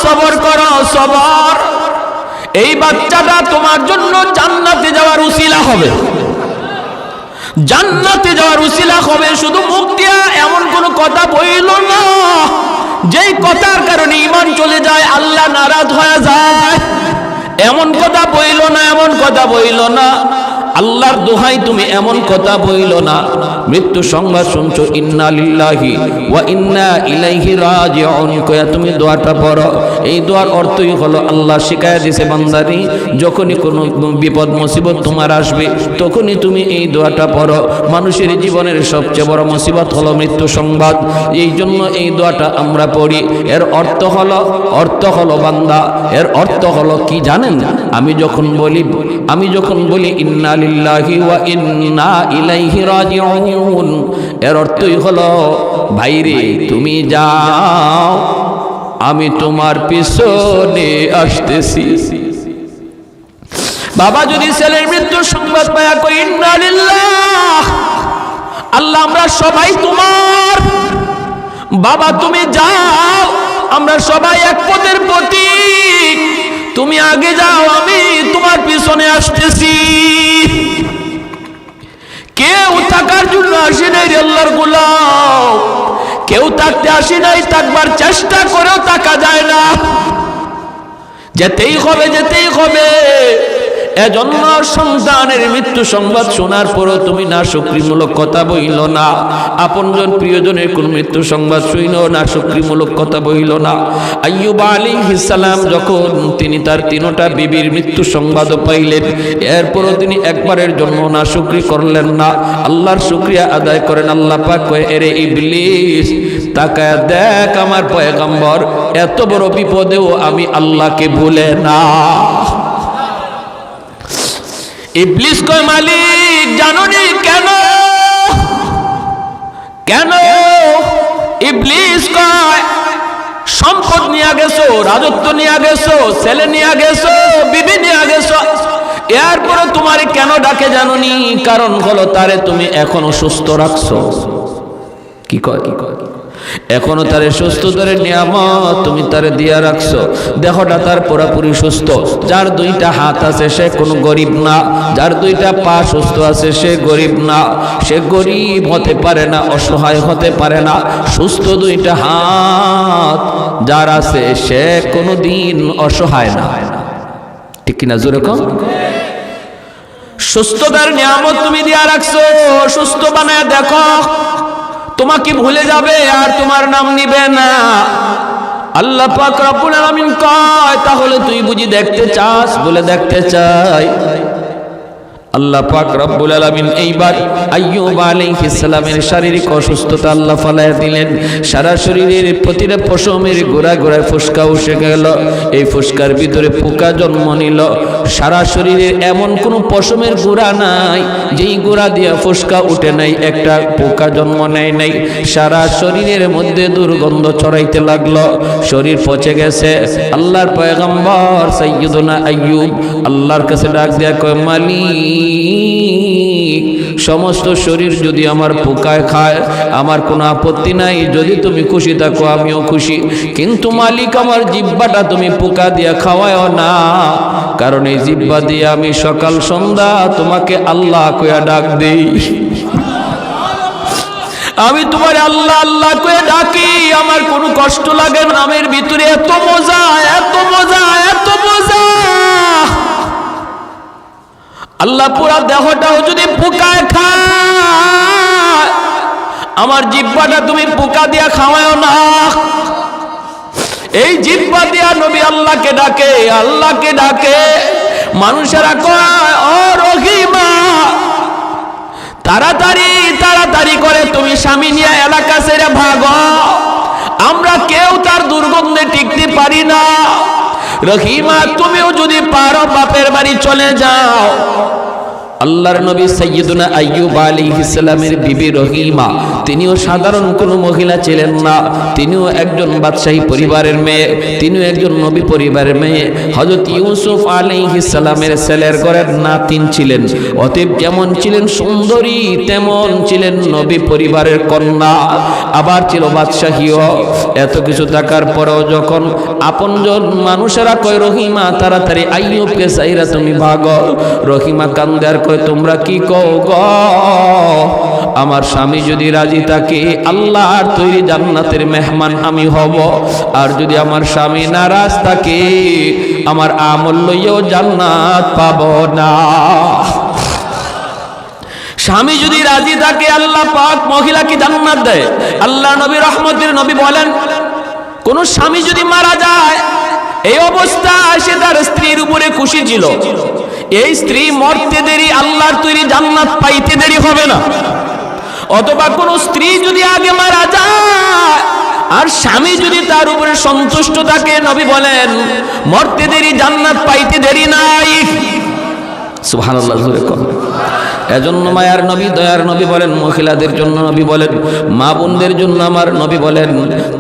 সবর করো, সবর। এই বাচ্চাটা তোমার জন্য জান্নাতে যাওয়ার উসিলা হবে, জান্নাতে যাওয়ার উসিলা হবে। শুধু মুখ দিয়া এমন কোন কথা বইল না যেই কথার কারণে ঈমান চলে যায়, আল্লাহ নারাজ হয়ে যায়, এমন কথা বইল না, এমন কথা বইল না। আল্লাহর দোহাই তুমি এমন কথা বইল না। মৃত্যু সংবাদ শুনছো, ইন্না লিল্লাহি ওয়া ইন্না ইলাইহি রাজিউন কয়া তুমি দোয়াটা পড়ো। এই দোয়ার অর্থই হলো আল্লাহ শিখায়া দিয়েছে, বান্দারি যখনই কোনো বিপদ মুসিবত তোমার আসবে তখনই তুমি এই দোয়াটা পড়ো। মানুষের জীবনের সবচেয়ে বড় মুসিবত হলো মৃত্যু সংবাদ, এই জন্য এই দোয়াটা আমরা পড়ি। এর অর্থ হলো বান্দা, এর অর্থ হলো কি জানেন? আমি যখন বলি ইন্না লিল্লাহি ওয়া ইন্না ইলাইহি রাজিউন, এর অর্থই হলো ভাইরে তুমি যাও, আমি তোমার পিছনে আসতেছি। বাবা যদি ছেলের মৃত্যুর সংবাদ পায়া কই ইন্না লিল্লাহ, আল্লাহ আমরা সবাই তোমার, বাবা তুমি যাও, আমরা সবাই এক পথের প্রতীক, তুমি আগে যাও, আমি তোমার পিছনে আসতেছি। কেউ থাকার জন্য আসে নাই আল্লাহর গোলাম, কেউ থাকতে আসে নাই, থাকবার চেষ্টা করেও থাকা যায় না, যেতেই হবে। এজন্য সন্তানের মৃত্যু সংবাদ শোনার পরও তুমি না শুকরিমূলক কথা বইল না, আপনজন প্রিয়জনের কোন মৃত্যু সংবাদ শুইনো না শুকরিমূলক কথা বইল না। আইয়ুব আলাইহিস সালাম যখন তিনি তার তিনটা বিবির মৃত্যু সংবাদও পাইলেন, এরপরও তিনি একবারের জন্য না শুকরি করলেন না, আল্লাহর শুকরিয়া আদায় করেন। আল্লাহ পাক কয়, এরে ইবলিস তাকায় দেখ, আমার পয়গম্বর এত বড় বিপদেও আমি আল্লাহকে ভুলে না। ইবলিস কয়, মালিক জানোনি কেন? ইবলিস কয়, সম্পদ নিয়ে গেছো, রাজত্ব নিয়ে গেছো, ছেলে নিয়ে গেছো, বিবি নিয়ে গেছো, এরপরে তোমার কেন ডাকে জানোনি? কারণ হলো তারে তুমি এখনো সুস্থ রাখছো। কি কয় এখনো তারে সুস্থতার নিয়ামত তুমি তারে দিয়া রাখছো, দেহটা তার পুরাপুরি সুস্থ। যার দুইটা হাত আছে সে কোনো গরিব না, যার দুইটা পা সুস্থ আছে সে গরিব না, সে গরিব হতে পারে না, অসহায় হতে পারে না। সুস্থ দুইটা হাত যার আছে সে কোনোদিন অসহায় না, ঠিক কিনা জোরে কম? সুস্থতার নিয়ামত তুমি দিয়া রাখছো, সুস্থ বানায় দেখো, তোমাকে ভুলে যাবে আর তোমার নাম নিবে না। আল্লাহ পাক রব্বুল আলামিন কয়, তাহলে তুই বুঝি দেখতে চাস? বলে দেখতে চাই। আল্লাহ পাক রব্বুল আলামিন এইবার আইয়ুব আলাইহিস সালামের শারীরিক অসুস্থতা আল্লাহ ফালায়া দিলেন। সারা শরীরের প্রতিটা পশমের গোড়ায় গোড়ায় ফুসকা উঠে গেল। এই ফুসকার ভিতরে পোকা জন্ম নিল। সারা শরীরে এমন কোনো পশমের গোড়া নাই যেই গোড়া দিয়া ফুসকা উঠে নাই, একটা পোকা জন্ম নেয় নাই। সারা শরীরের মধ্যে দুর্গন্ধ ছড়াইতে লাগলো, শরীর পচে গেছে। আল্লাহর পয়গম্বর সাইয়্যিদুনা আইয়ুব আল্লাহর কাছে ডাক দিয়া কয়, মালিক, সমস্ত শরীর যদি আমার পোকায় খায় আমার কোনো আপত্তি নাই, যদি তুমি খুশি থাকো আমিও খুশি, কিন্তু মালিক আমার জিহ্বাটা তুমি পোকা দিয়া খাওয়ায় না, কারণ এই জিহ্বা দিয়ে আমি সকাল সন্ধ্যা তোমাকে আল্লাহ কইয়া ডাক দেই। আমি তোমার আল্লাহ আল্লাহ কয়ে ডাকি, আমার কোনো কষ্ট লাগে না। নামের ভিতরে এত মজা, এত মজা, এত মজা। আল্লাহ পুরা দেহটাও যদি পোকায় খায়, আমার জিহ্বাটা তুমি পোকা দিয়া খাওয়াও না। এই জিহ্বা দিয়া নবী আল্লাহকে ডাকে, আল্লাহকে ডাকে। মানুষেরা কয়, ও রহিমা, তাড়াতাড়ি তাড়াতাড়ি করে তুমি স্বামী নিয়ে এলাকা ছেড়ে ভাগো, আমরা কেউ তার দুর্গন্ধে টিকতে পারি না। রহিমা, তুমিও যদি পারো বাপের বাড়ি চলে যাও। আল্লাহর নবী সাইয়্যিদুনা আইয়ুব আলাইহিস সালামের বিবি রহিমা, তিনিও সাধারণ কোনো মহিলা ছিলেন না। তিনিও একজন বাদশাহী পরিবারের মেয়ে, তিনিও একজন নবী পরিবারের মেয়ে। হযরত ইউসুফ আলাইহিস সালামের ছেলের ঘরের নাতিন ছিলেন। অতএব যেমন ছিলেন সুন্দরী, তেমন ছিলেন নবী পরিবারের কন্যা, আবার ছিল বাদশাহীও। এত কিছু থাকার পরেও যখন আপনজন মানুষেরা কয়, রহিমা তাড়াতাড়ি আইয়ুবকে চাইরা তুমি ভাগো, রহিমা কান্দে আর কয়, তোমরা কি কও গো? আমার স্বামী যদি রাজি থাকে আল্লাহর তৈরি জান্নাতের মেহমান আমি হব, আর যদি আমার স্বামী নারাজ থাকে আমার আমল লইয়াও জান্নাত পাব না। স্বামী যদি রাজি থাকে আল্লাহ পাক মহিলাকে জান্নাত দেয়। আল্লাহ নবী রহমতের নবী বলেন, কোন স্বামী যদি মারা যায় এই অবস্থায় সে তার স্ত্রীর উপরে খুশি ছিল, এই স্ত্রী মরতে দেরি আল্লাহর তৈরি জান্নাত পাইতে দেরি হবে না। অথবা কোন স্ত্রী যদি আগে মারা যায় আর স্বামী যদি তার উপরে সন্তুষ্ট থাকে, নবী বলেন মরতে দেরি জান্নাত পাইতে দেরি নাই। সুবহানাল্লাহ। এজন্য মায়ার নবী দয়ার নবী বলেন, মহিলাদের জন্য নবী বলেন, মা বোনদের জন্য আমার নবী বলেন,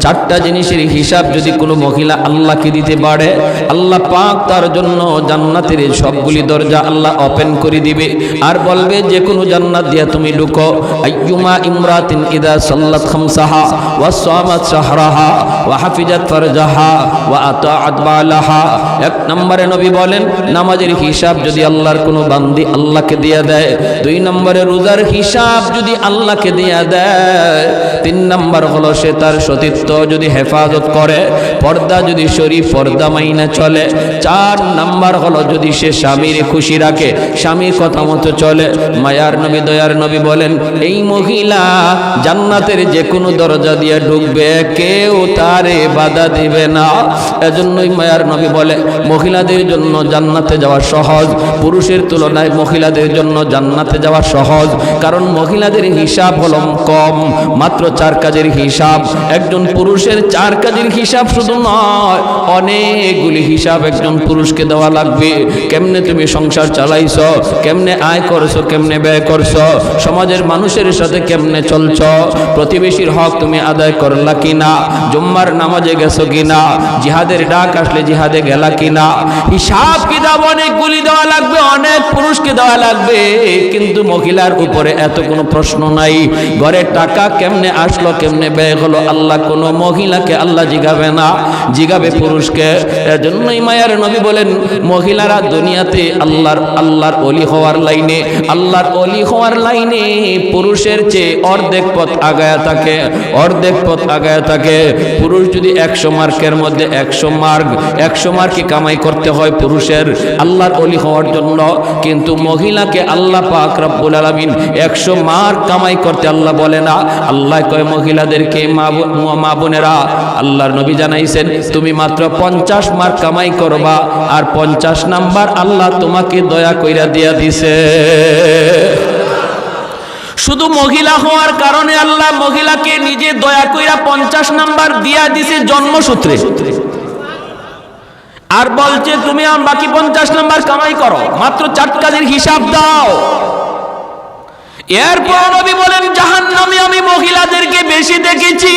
চারটা জিনিসের হিসাব যদি কোনো মহিলা আল্লাহকে দিতে পারে আল্লাহ পাক তার জন্য জান্নাতের সবগুলি দরজা আল্লাহ ওপেন করে দিবে, আর বলবে যে কোনো জান্নাত দিয়া তুমি ঢুকো। আইয়ুমা ইমরাতিন ইদা সাল্লাত খামসাহা ওয়া সামাত শাহরাহা ওয়া হাফিজাত ফারজাহা ওয়া আতাআত বালাহা। এক নম্বরে নবী বলেন, নামাজের হিসাব যদি আল্লাহর কোনো বান্দি আল্লাহকে দিয়ে দেয়। দুই নম্বরে রোজার হিসাব যদি আল্লাহকে দিয়া দেয়। তিন নম্বর হলো সে তার সতীত্ব যদি হেফাজত করে, পর্দা যদি শরীফ পর্দা মাইনা চলে। চার নম্বর হলো যদি সে স্বামীর খুশি রাখে, স্বামীর কথা মতো চলে। মায়ার নবী দয়ার নবী বলেন, এই মহিলা জান্নাতের যে কোনো দরজা দিয়ে ঢুকবে, কেউ তারে বাধা দিবে না। এজন্যই মায়ার নবী বলে, মহিলাদের জন্য জান্নাতে যাওয়া সহজ, পুরুষের তুলনায় মহিলাদের জন্য জান্নাতে যাওয়া সহজ। কারণ মহিলাদের হিসাব হলো কম, মাত্র 4 কাজের হিসাব। একজন পুরুষের 4 কাজের হিসাব শুধু নয়, অনেকগুলি হিসাব একজন পুরুষকে দেওয়া লাগবে। কেমনে তুমি সংসার চালাইছো, কেমনে আয় করছো, কেমনে ব্যয় করছো, সমাজের মানুষের সাথে কেমনে চলছো, প্রতিবেশীর হক তুমি আদায় করলা কিনা, জুম্মার নামাজে গেছো কিনা, জিহাদের ডাক আসলে জিহাদে গেলা কিনা। হিসাব কিতাব অনেকগুলি দেওয়া লাগবে, অনেক পুরুষকে দেওয়া লাগবে। কিন্তু মহিলার উপরে এত কোনো প্রশ্ন নাই। ঘরের টাকা কেমনে আসলো, কেমনে ব্যয় হলো, আল্লাহ কোনো মহিলাকে আল্লাহ জিগাবে না, জিগাবে পুরুষকে। এজন্যই মায়ার নবী বলেন, মহিলারা দুনিয়াতে আল্লাহর ওলি হওয়ার লাইনে, আল্লাহর ওলি হওয়ার লাইনে পুরুষের চেয়ে অর্ধেক পথ আগায়া থাকে, অর্ধেক পথ আগায়া থাকে। পুরুষ যদি 100 মার্কের মধ্যে 100 মার্কই কামাই করতে হয় পুরুষের আল্লাহর ওলি হওয়ার জন্য, কিন্তু মহিলাকে আল্লাহ পাক পাক রব্বুল আলামিন 100 মার কামাই করতে আল্লাহ বলে না। আল্লাহ কয় মহিলাদেরকে, মা বোনেরা, আল্লাহর নবী জানাইছেন তুমি মাত্র 50 মার কামাই করবা, আর 50 নাম্বার আল্লাহ তোমাকে দয়া কইরা দিয়া দিছে। শুধু মহিলা হওয়ার কারণে আল্লাহ মহিলাকে নিজে দয়া কইরা 50 নাম্বার দিয়া দিছে জন্মসূত্রে, আর বলছে তুমি বাকি 50 নাম্বার কামাই করো, মাত্র 4 কাজের হিসাব দাও। এরপর নবী বলেন জাহান্নামে আমি মহিলাদেরকে বেশি দেখেছি।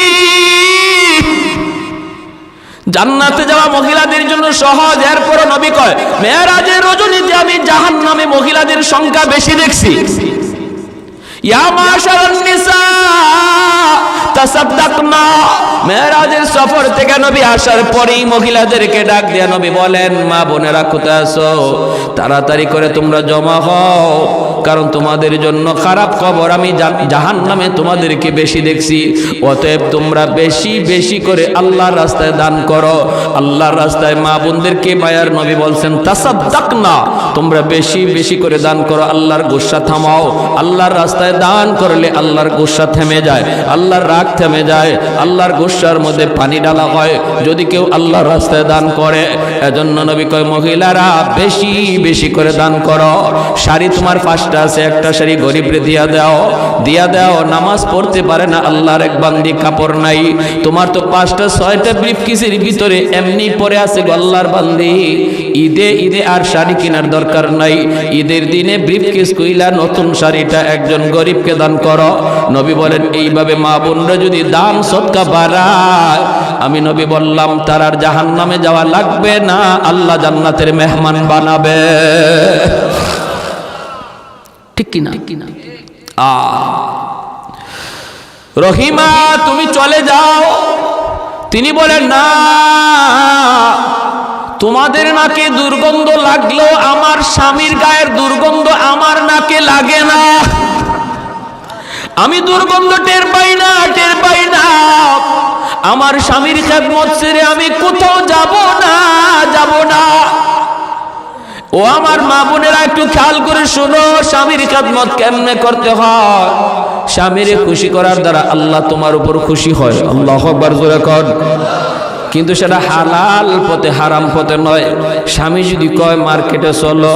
জান্নাতে যাওয়া মহিলাদের জন্য সহজ, এরপর নবী কয় মেরাজের রজনীতে আমি জাহান্নামে মহিলাদের সংখ্যা বেশি দেখছি। ইয়া মাশারান নিসা তাসাদদাকনা, মেরাজের সফর থেকে নবী আসার পরেই মহিলাদেরকে ডাক দিয়া নবী বলেন মা বোনেরা কোথায় আছো, তাড়াতাড়ি করে তোমরা জমা হও, কারণ তোমাদের জন্য খারাপ খবর, আমি জাহান্নামে তোমাদেরকে বেশি দেখছি। অতএব তোমরা বেশি বেশি করে আল্লাহর রাস্তায় দান করো। আল্লাহর রাস্তায় মা বোনদেরকে মায়ার নবী বলছেন তাসাদদাকনা, তোমরা বেশি বেশি করে দান করো, আল্লাহর গুসা থামাও। আল্লাহর রাস্তায় দান করলে আল্লাহর গুসা থেমে যায়, আল্লাহর রাগ থেমে যায়, আল্লাহর গুসার মধ্যে পানি ডালা হয় যদি কেউ আল্লাহর রাস্তায় দান করে। এজন্য নবী কয় মহিলারা বেশি বেশি করে দান করো। শাড়ি তোমার 5টা আছে, একটা শাড়ি গরিবরে দিয়া দাও, দিয়া দাও। নামাজ পড়তে পারে না, আল্লাহর এক বান্দি কাপড় নাই, তোমার তো 5টা 6টা ব্রিফকেসের ভিতরে এমনি পরে আছে গো আল্লাহর বান্দি, ঈদে ঈদে আর শাড়ি কেনার দরকার নাই, ঈদের দিনে ব্রিফকেস কইলা নতুন শাড়িটা একজন গরিবকে দান করো। নবী বলেন এইভাবে মা বোনরা যদি দান সদকা বাড়ায়, আমি নবী বললাম তার আর জাহান্নামে যাওয়া লাগবে না, আল্লাহ জান্নাতের মেহমান বানাবে। ঠিক কিনা? রহিমা তুমি চলে যাও। তিনি বলেন না, তোমাদের নাকে দুর্গন্ধ লাগলো, আমার স্বামীর গায়ের দুর্গন্ধ আমার নাকে লাগে না, আমি দুর্গন্ধ টের পাই না, টের পাই না। আমার স্বামীর খেদমত ছেড়ে আমি কোথাও যাব না, যাব না। ও আমার মা বোনেরা একটু খেয়াল করে শোনো, স্বামীর খেদমত কেমনে করতে হয়। স্বামীরে খুশি করার দ্বারা আল্লাহ তোমার উপর খুশি হয়। আল্লাহু আকবার জোরে কর। কিন্তু সেটা হালাল পথে, হারাম পথে নয়। স্বামী যদি কয় মার্কেটে চলো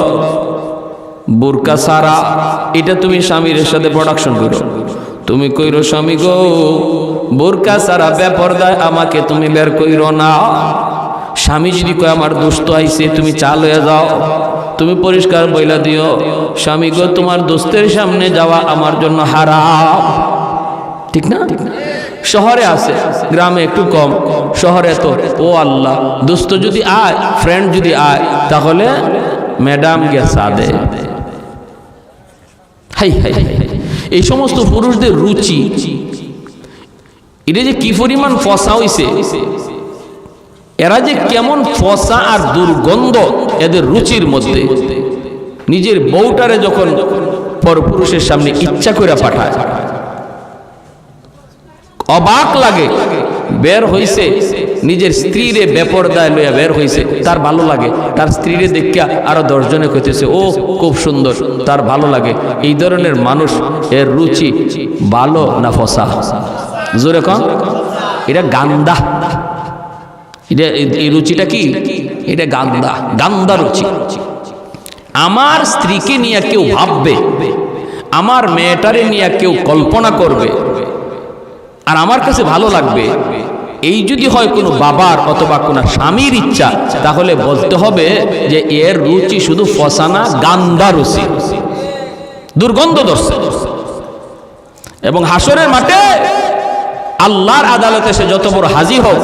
বোরকা সারা, এটা তুমি স্বামীর সাথে প্রোডাকশন করো। তুমি কইরো স্বামী গো বোরকা সারা বেপরদায় আমাকে তুমি বের কইরো না। স্বামী যদি কয় আমার দোস্ত আইছে তুমি চাল হয়ে যাও, তুমি পরিষ্কার বইলা দিও স্বামী গো তোমার দোস্তের সামনে যাওয়া আমার জন্য হারাম। ঠিক না? শহরে আছে, গ্রামে একটু কম, শহরে তো ও আল্লাহ দোস্ত যদি আয়, ফ্রেন্ড যদি আয়, তাহলে ম্যাডাম গেছা দে। হাই হাই, এই সমস্ত পুরুষদের রুচি, এটা যে কি পরিমাণ ফসা হইছে, এরা যে কেমন ফসা আর দুর্গন্ধ এদের রুচির মধ্যে। নিজের বউটারে যখন পরপুরুষের সামনে ইচ্ছা করে পাঠায়, অবাক লাগে। বের হইছে নিজের স্ত্রীরে বেপরদায় লইয়া বের হইছে, তার ভালো লাগে, তার স্ত্রীরে দেখিয়া আরো 10 জনে কইতেছে ও খুব সুন্দর, তার ভালো লাগে। এই ধরনের মানুষ এর রুচি ভালো না ফসা? জোরে কম। এটা গান্দা, এটা এই রুচিটা কি? এটা গান্দা, গান্দা রুচি। আমার স্ত্রীকে নিয়ে কেউ ভাববে, আমার মেয়েটারে নিয়ে কেউ কল্পনা করবে, আর আমার কাছে ভালো লাগবে, এই যদি হয় কোনো বাবার অথবা কোনো স্বামীর ইচ্ছা, তাহলে বলতে হবে যে এর রুচি শুধু ফসানা, গান্দা রুচি, দুর্গন্ধ দর্শে। এবং হাসরের মাঠে আল্লাহর আদালতে সে যত বড় হাজি হোক,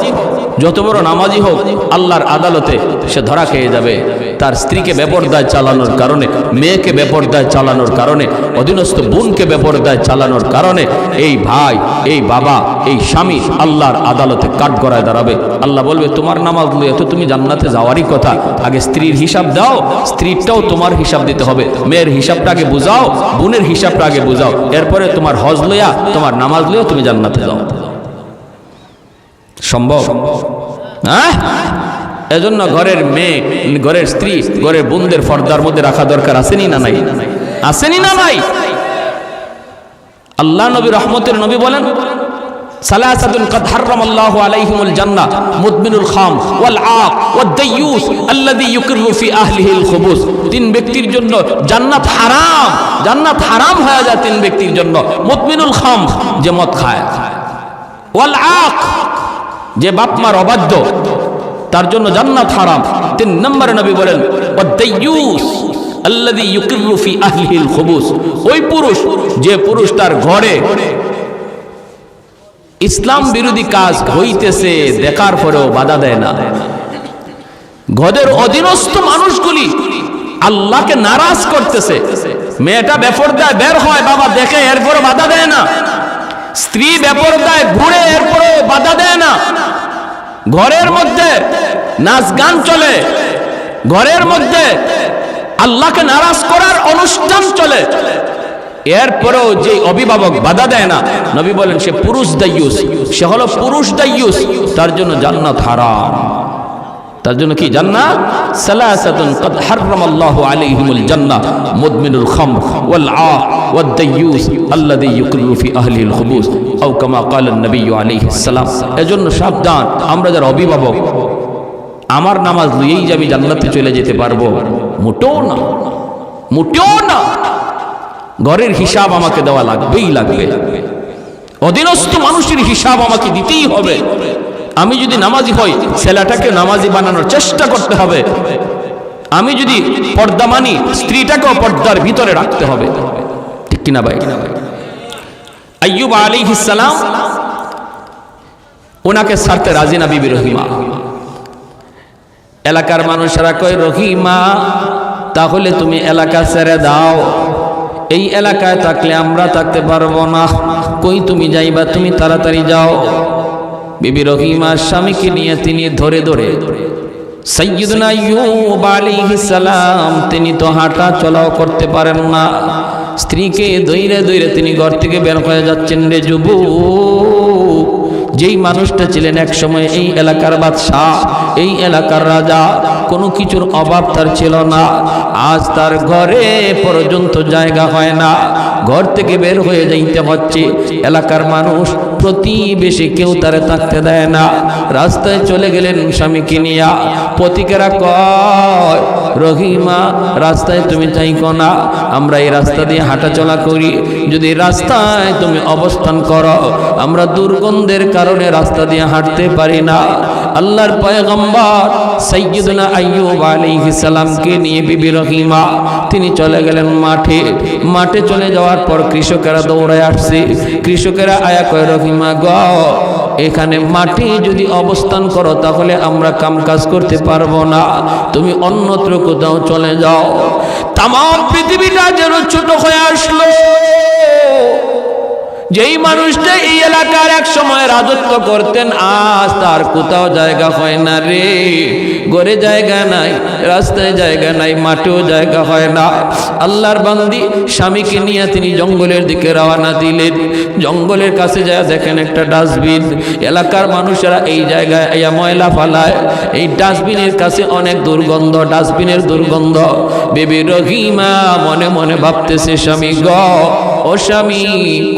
যত বড় নামাজি হোক, আল্লাহর আদালতে সে ধরা খেয়ে যাবে তার স্ত্রীকে বেপরদায় চালানোর কারণে, মেয়েকে বেপরদায় চালানোর কারণে, অধীনস্থ বোনকে বেপরদায় চালানোর কারণে। এই ভাই, এই বাবা, এই স্বামী আল্লাহর আদালতে কাঠগড়ায় দাঁড়াবে। আল্লাহ বলবে তোমার নামাজ লইয়া তো তুমি জান্নাতে যাওয়ারই কথা, আগে স্ত্রীর হিসাব দাও, স্ত্রীরটাও তোমার হিসাব দিতে হবে। মেয়ের হিসাবটা আগে বুঝাও, বোনের হিসাবটা আগে বুঝাও, এরপরে তোমার হজ লইয়া, তোমার নামাজ লইয়া তুমি জান্নাতে যাও। সম্ভব? হ্যাঁ? এজন্য ঘরের মেয়ে, ঘরের স্ত্রী, ঘরের বোনদের পর্দার মধ্যে রাখা দরকার, আছে নি না নাই? আসেনি না নাই? আল্লাহ নবী রহমতের নবী বলেন, সালাসাতুন কাদ হারামাল্লাহু আলাইহিমুল জান্নাহ মুদমিনুল খাম ওয়াল আক ওয়াদ দাইয়ুস আল্লাযী ইউকিরু ফি আহলিহিল খুবুস। তিন ব্যক্তির জন্য জান্নাত হারাম, জান্নাত হারাম হয়ে যায় তিন ব্যক্তির জন্য। মুদমিনুল খাম, যে মদ খায়, ওয়াল আক, যে বাপ মার অবাধ্য, তার জন্য জান্নাত হারাম। তিন নম্বরে নবী বলেন ওয়াদ দাইয়ুস আল্লাযী ইউকিরু ফি আহলিহিল খুবুস, ওই পুরুষ যে পুরুষ তার ঘরে ইসলাম বিরোধী কাজ হইতেছে দেখার পরেও বাধা দেয় না। ঘরের অধীনস্থ মানুষগুলি আল্লাহকে নারাজ করতেছে, মেয়েটা বেপরদায় বের হয়, বাবা দেখে, এরপরে বাধা দেয় না। স্ত্রী বেপরদায় ঘুরে, এরপরে বাধা দেয় না। ঘরের মধ্যে নাচ গান চলে, ঘরের মধ্যে আল্লাহকে নারাজ করার অনুষ্ঠান চলে, এরপরেও যে অভিভাবক বাধা দেয় না, নবী বলেন সে পুরুষ দাইয়ুস, সে হলো পুরুষ দাইয়ুস, তার জন্য জান্নাত হারাম। তার জন্য কি জান্নাত? সালাসাতুন কাদ হারামাল্লাহু আলাইহিমুল জান্নাহ মুদমিনুল খামর ওয়াল আক ওয়াদ দাইয়ুস আল্লাযী ইউকিরু ফি আহলিহিল খুবুস আও কামা ক্বালা নবী আলাইহিস সালাম। এজন্য সাবধান, আমরা যারা অভিভাবক, আমার নামাজ লইয়েই যে আমি জান্নাতে চলে যেতে পারবো, মোটেও না, মোটেও না। ঘরের হিসাব আমাকে দেওয়া লাগবেই লাগবে, অধীনস্থ মানুষের হিসাব আমাকে দিতেই হবে। আমি যদি নামাজি হই, ছেলেটাকে নামাজি বানানোর চেষ্টা করতে হবে। আমি যদি পর্দা মানি, স্ত্রীটাকেও পর্দার ভিতরে রাখতে হবে, ঠিক কিনা ভাই? আইয়ুব আলাইহিস সালাম, ওনাকে ছাড়তে রাজি না বিবি রহিমা। এলাকার মানুষেরা কয়, রহিমা তাহলে তুমি এলাকা ছেড়ে দাও, এই এলাকায় থাকলে আমরা থাকতে পারবো না, কই তুমি যাইবা, তুমি তাড়াতাড়ি যাও। বিবি রহিমার স্বামীকে নিয়ে তিনি ধরে ধরে, সাইয়্যিদুনা আইয়ুব আলাইহিস সালাম তিনি তো হাঁটা চলাও করতে পারেন না, স্ত্রীকে ধইরে ধইরে তিনি ঘর থেকে বের হয়ে যাচ্ছেন। রে যুবক, যেই মানুষটা ছিলেন এক সময় এই এলাকার বাদশাহ, এই এলাকার রাজা, কোনো কিছুর অভাব তার ছিল না, আজ তার ঘরে পর্যন্ত জায়গা হয় না, ঘর থেকে বের হয়ে যাইতে হচ্ছে। এলাকার মানুষ, প্রতিবেশী কেউ তারে থাকতে দেয় না, রাস্তায় চলে গেলেন স্বামীকে নিয়া। পথিকেরা কয়, রহিমা রাস্তায় তুমি যাইকো না, আমরা এই রাস্তা দিয়ে হাঁটা চলা করি, যদি রাস্তায় তুমি অবস্থান করো, আমরা দুর্গন্ধের কারণে রাস্তা দিয়ে হাঁটতে পারি না। আল্লাহর পয়গম্বর সাইয়্যিদুনা আইয়ুব আলাইহিস সালামকে নিয়ে বিবি রহিমা তিনি চলে গেলেন মাঠে। মাঠে চলে যাওয়ার পর কৃষকেরা দৌড়ায় আসছে। কৃষকেরা আয়া কয়, রহিমা গ, এখানে মাঠে যদি অবস্থান করো তাহলে আমরা কাম কাজ করতে পারবো না, তুমি অন্যত্র কোথাও চলে যাও। তাম পৃথিবীটা যেন ছোট হয়ে আসলো। যেই মানুষটা এই এলাকার এক সময় রাজত্ব করতেন, আজ তার কোথাও জায়গা হয় না রে। ঘরে জায়গা নাই, রাস্তায় জায়গা নাই, মাঠেও জায়গা হয় না। আল্লাহর বান্দি স্বামীকে নিয়ে তিনি জঙ্গলের দিকে রওনা দিলেন। জঙ্গলের কাছে যায় দেখেন একটা ডাস্টবিন। এলাকার মানুষেরা এই জায়গায় ময়লা ফালায়, এই ডাস্টবিনের কাছে অনেক দুর্গন্ধ, ডাস্টবিনের দুর্গন্ধ। বিবি রহিমা মনে মনে ভাবতেছে, স্বামী গ, ও স্বামী,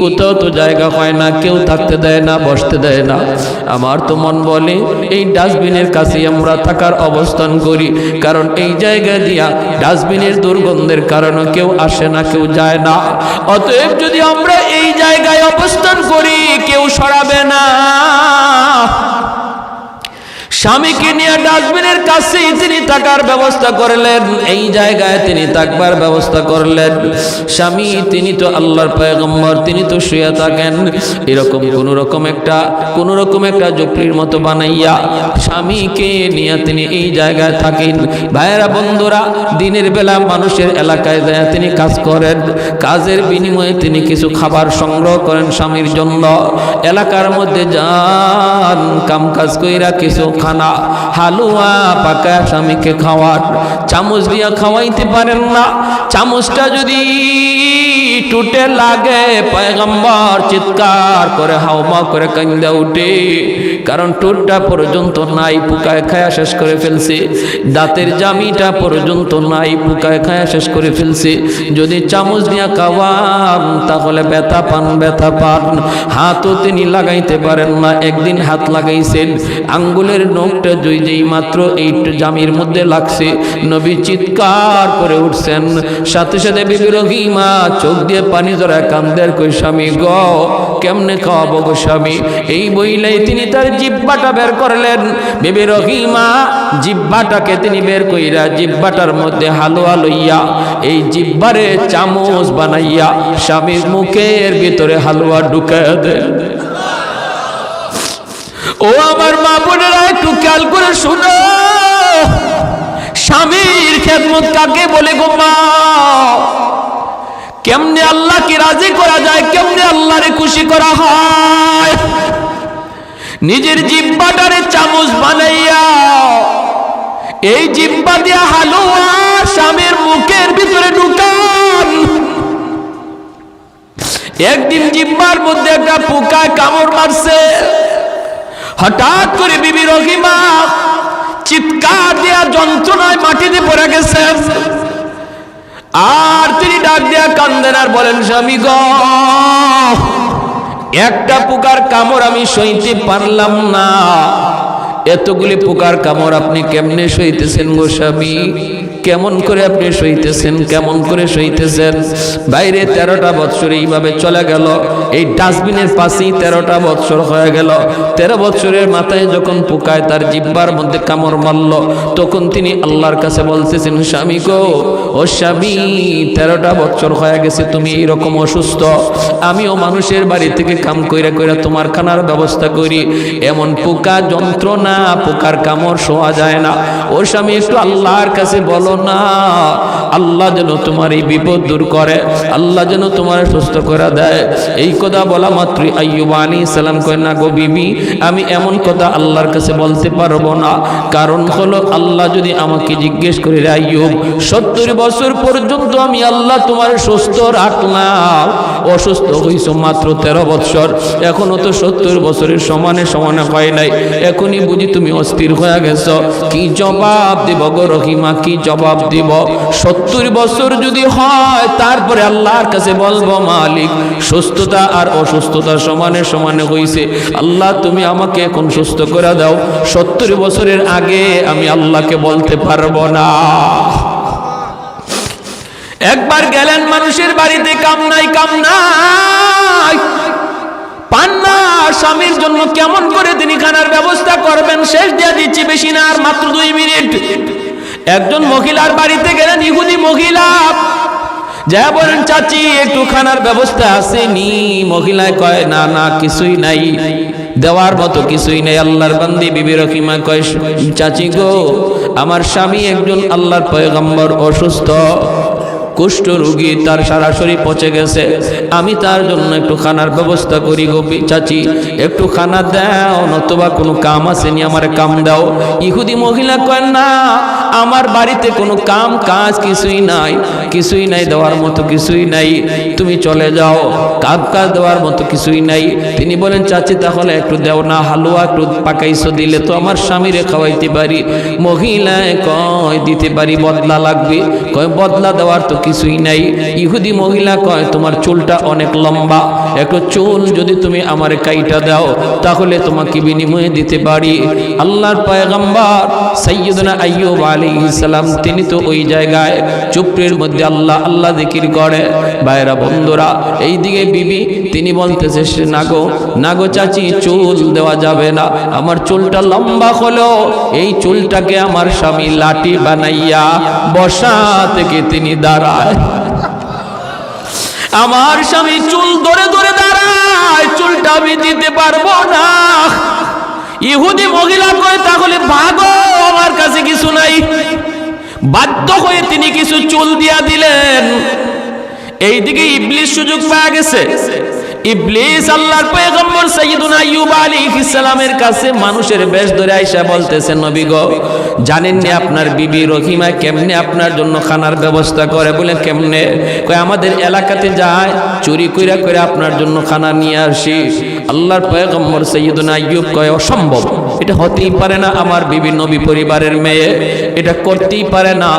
কোথাও তো জায়গা হয় না, কেউ থাকতে দেয় না, বসতে দেয় না। আমার তো মন বলে এই ডাস্টবিনের কাছে আমরা থাকার অবস্থান করি, কারণ এই জায়গা দিয়া ডাস্টবিনের দুর্গন্ধের কারণে কেউ আসে না, কেউ যায় না। অতএব যদি আমরা এই জায়গায় অবস্থান করি, কেউ সরাবে না। স্বামীকে নিয়ে ডাস্টবিনের কাছেই তিনি থাকার ব্যবস্থা করলেন, এই জায়গায় তিনি থাকবার ব্যবস্থা করলেন। স্বামী তিনি তো আল্লাহর পয়গম্বর, তিনি তো শুয়ে থাকেন। এরকম কোন রকম একটা ঝুপড়ির মতো বানাইয়া স্বামীকে নিয়ে তিনি এই জায়গায় থাকেন। ভাইয়েরা বন্ধুরা, দিনের বেলা মানুষের এলাকায় যায় তিনি কাজ করেন, কাজের বিনিময়ে তিনি কিছু খাবার সংগ্রহ করেন স্বামীর জন্য। এলাকার মধ্যে যান, কাম কাজ কইরা কিছু খানা হালুয়া পাকা স্বামীকে খাওয়ান। চামচ দিয়া খাওয়াইতে পারেন না, চামচটা যদি টুটে লাগে পয়গম্বর চিৎকার করে হাওমা করে কান্দা উঠে, কারণ টুটটা পর্যন্ত নাই, পোকায় খায়া শেষ করে ফেলছে। দাঁতের জামিটা পর্যন্ত নাই, পোকায় খায়া শেষ করে ফেলছে। যদি চামচ দিয়া খাওয়ান তাহলে ব্যথা পান, ব্যথা পান। হাতও তিনি লাগাইতে পারেন না। একদিন হাত লাগাইছেন, আঙ্গুলের নখটা যেই মাত্র এই জামির মধ্যে লাগছে, নবী চিৎকার করে উঠছেন। সাথে সাথে বিবি রহিমা চোখ দিয়ে পানি ধরা কান্দের, কই স্বামী গো কেমনে খাওয়াবো গো স্বামী। এই বইলাই তিনি তার জিহ্বাটা বের করলেন। বিবি রহিমা জিহ্বাটাকে তিনি বের কইরা জিহ্বাটার মধ্যে হালুয়া লইয়া এই জিহ্বারে চামচ বানাইয়া স্বামীর মুখের ভিতরে হালুয়া ঢুকাইয়া দেন। ও আমার মা বোনেরা, একটু খেয়াল করে শুনো, স্বামীর খেদমত কাকে বলে গো মা? কেমনে আল্লাহকে রাজি করা যায়, কেমনে আল্লাহরে খুশি করা হয়? নিজের জিহ্বাটারে চামচ বানাইয়া এই জিহ্বা দিয়া হালুয়া স্বামীর মুখের ভিতরে ঢুকান। একদিন জিহ্বার মধ্যে একটা পোকা কামড় মারছে। হঠাৎ করে বিবি রহিমা চিৎকার দিয়া যন্ত্রণায় মাটিতে পড়ে গেছেন। আর তিনি ডাক দিয়া কান্দেন আর বলেন, স্বামী গো একটা পোকার কামড় আমি সইতে পারলাম না। এতগুলি পোকার কামড় আপনি কেমনে সইতেছেন গো স্বামী? কেমন করে আপনি সইতেছেন, কেমন করে সইতেছেন? বাইরে 13টা বৎসর এইভাবে চলে গেল, এই ডাস্টবিনের পাশেই 13টা বৎসর হয়ে গেল। 13 বৎসরের মাথায় যখন পোকায় তার জিহ্বার মধ্যে কামড় মারল, তখন তিনি আল্লাহর কাছে বলতেছেন, স্বামী গো ও স্বামী 13টা বৎসর হয়ে গেছে তুমি এইরকম অসুস্থ, আমিও মানুষের বাড়ি থেকে কাম কইরা কইরা তোমার খানার ব্যবস্থা করি, এমন পোকা যন্ত্রণা, পোকার কামড় শোয়া যায় না। ও স্বামী একটু আল্লাহর কাছে বলো না, আল্লাহ যেন তোমার এই বিপদ দূর করে, আল্লাহ যেন তোমার সুস্থ করে দেয়। এই কথা বলা মাত্রই আইয়ুব আলাইহিস সালাম কয়, না গো বিবি, আমি এমন কথা আল্লাহর কাছে বলতে পারবো না। কারণ হলো আল্লাহ যদি আমাকে জিজ্ঞেস করে, আইয়ুব 70 বছর পর্যন্ত আমি আল্লাহ তোমার সুস্থ রাখলাম, অসুস্থ হইছো মাত্র 13 বছর, এখনো তো 70 বছরের সমানে সমানে হয় নাই, এখনই বুঝি তুমি অস্থির হয়ে গেছো। কি জবাব দিব গো রহিমা, কি জবাব দিব? 70 বছর যদি হয় তারপরে আল্লাহর কাছে বলবো, মালিক সুস্থতা আর অসুস্থতা সমানে সমানে হইছে, আল্লাহ তুমি আমাকে এখন সুস্থ করে দাও। 70 বছরের আগে আমি আল্লাহকে বলতে পারবো না। একবার গেলেন মানুষের বাড়িতে, কাম নাই কাম নাই, পান না। স্বামীর জন্য কেমন করে তিনি খানার ব্যবস্থা করবেন, শেষ দিয়ে দিচ্ছি, বেশি না, আর মাত্র 2 মিনিট। একজন মহিলার বাড়িতে গেলেন, ইহুদি মহিলা, যা বলেন, চাচি একটু খানার ব্যবস্থা আসেনি? মহিলায় কয়, না না কিছুই নাই, দেওয়ার মতো কিছুই নেই। আল্লাহর বান্দি বিবি রহিমা কয়, চাচি গো আমার স্বামী একজন আল্লাহর পয়গম্বর অসুস্থ, কুষ্ঠ রোগী, তার সারা শরীর পচে গেছে, আমি তার জন্য একটু খানার ব্যবস্থা করি গো চাচি, একটু খানা দাও, নতুবা কোনো কাম আসেনি আমার কাম দাও। ইহুদি মহিলা কয়, না আমার বাড়িতে কোনো কাম কাজ কিছুই নাই, কিছুই নাই, দেওয়ার মতো কিছুই নাই, তুমি চলে যাও, কাজ দেওয়ার মতো কিছুই নাই। তিনি বলেন, চাচি তাহলে একটু দেও না, হালুয়া একটু পাকাইছো, দিলে তো আমার স্বামীরে খাওয়াইতে পারি। মহিলায় কয়, দিতে পারি, বদলা লাগবে। কয়, বদলা দেওয়ার তো কিছুই নাই। ইহুদি মহিলা কয়, তোমার চুলটা অনেক লম্বা, একটু চুল যদি তুমি আমার কাইটা দাও তাহলে তোমাকে বিনিময়ে দিতে পারি। আল্লাহর পয়গম্বর সাইয়্যিদুনা আইয়ুব আলাইহিস সালাম তিনি তো ওই জায়গায় চুপড়ির মধ্যে আল্লাহ আল্লাহ জিকির করে। ভাইরা বন্ধুরা, এইদিকে বিবি তিনি বলতেছে, নাগো চাচি চুল দেওয়া যাবে না, আমার চুলটা লম্বা হলো, এই চুলটাকে আমার স্বামী লাঠি বানাইয়া বসা থেকে তিনি দাঁড়ায়, আমার স্বামী চুল ধরে ধরে দাঁড়ায়, চুলটা আমি দিতে পারবো না। ইহুদি মহিলা কয়, তাহলে ভাগো, আমার কাছে কিছু নাই। বাধ্য হয়ে তিনি কিছু চুল দিয়া দিলেন। এইদিকে ইবলিস সুযোগ পাওয়া গেছে। ইবলিস আল্লাহর পয়গম্বর সাইয়্যিদুনা আইয়ুব আলাইহিস সালামের কাছে মানুষের বেশ ধরে আইসা বলতেছেন, নবী গো জানেননি আপনার বিবি রহিমা কেমনে আপনার জন্য খানার ব্যবস্থা করে? বলে কেমনে? কয় আমাদের এলাকাতে যায়, চুরি কইরা কইরা আপনার জন্য খানা নিয়ে আসি। আল্লাহর পয়গম্বর সাইয়্যিদুনা আইয়ুব কয় অসম্ভব, এটা হতেই পারে না, আমার বিবি নবী পরিবারের মেয়ে, এটা করতেই পারে না,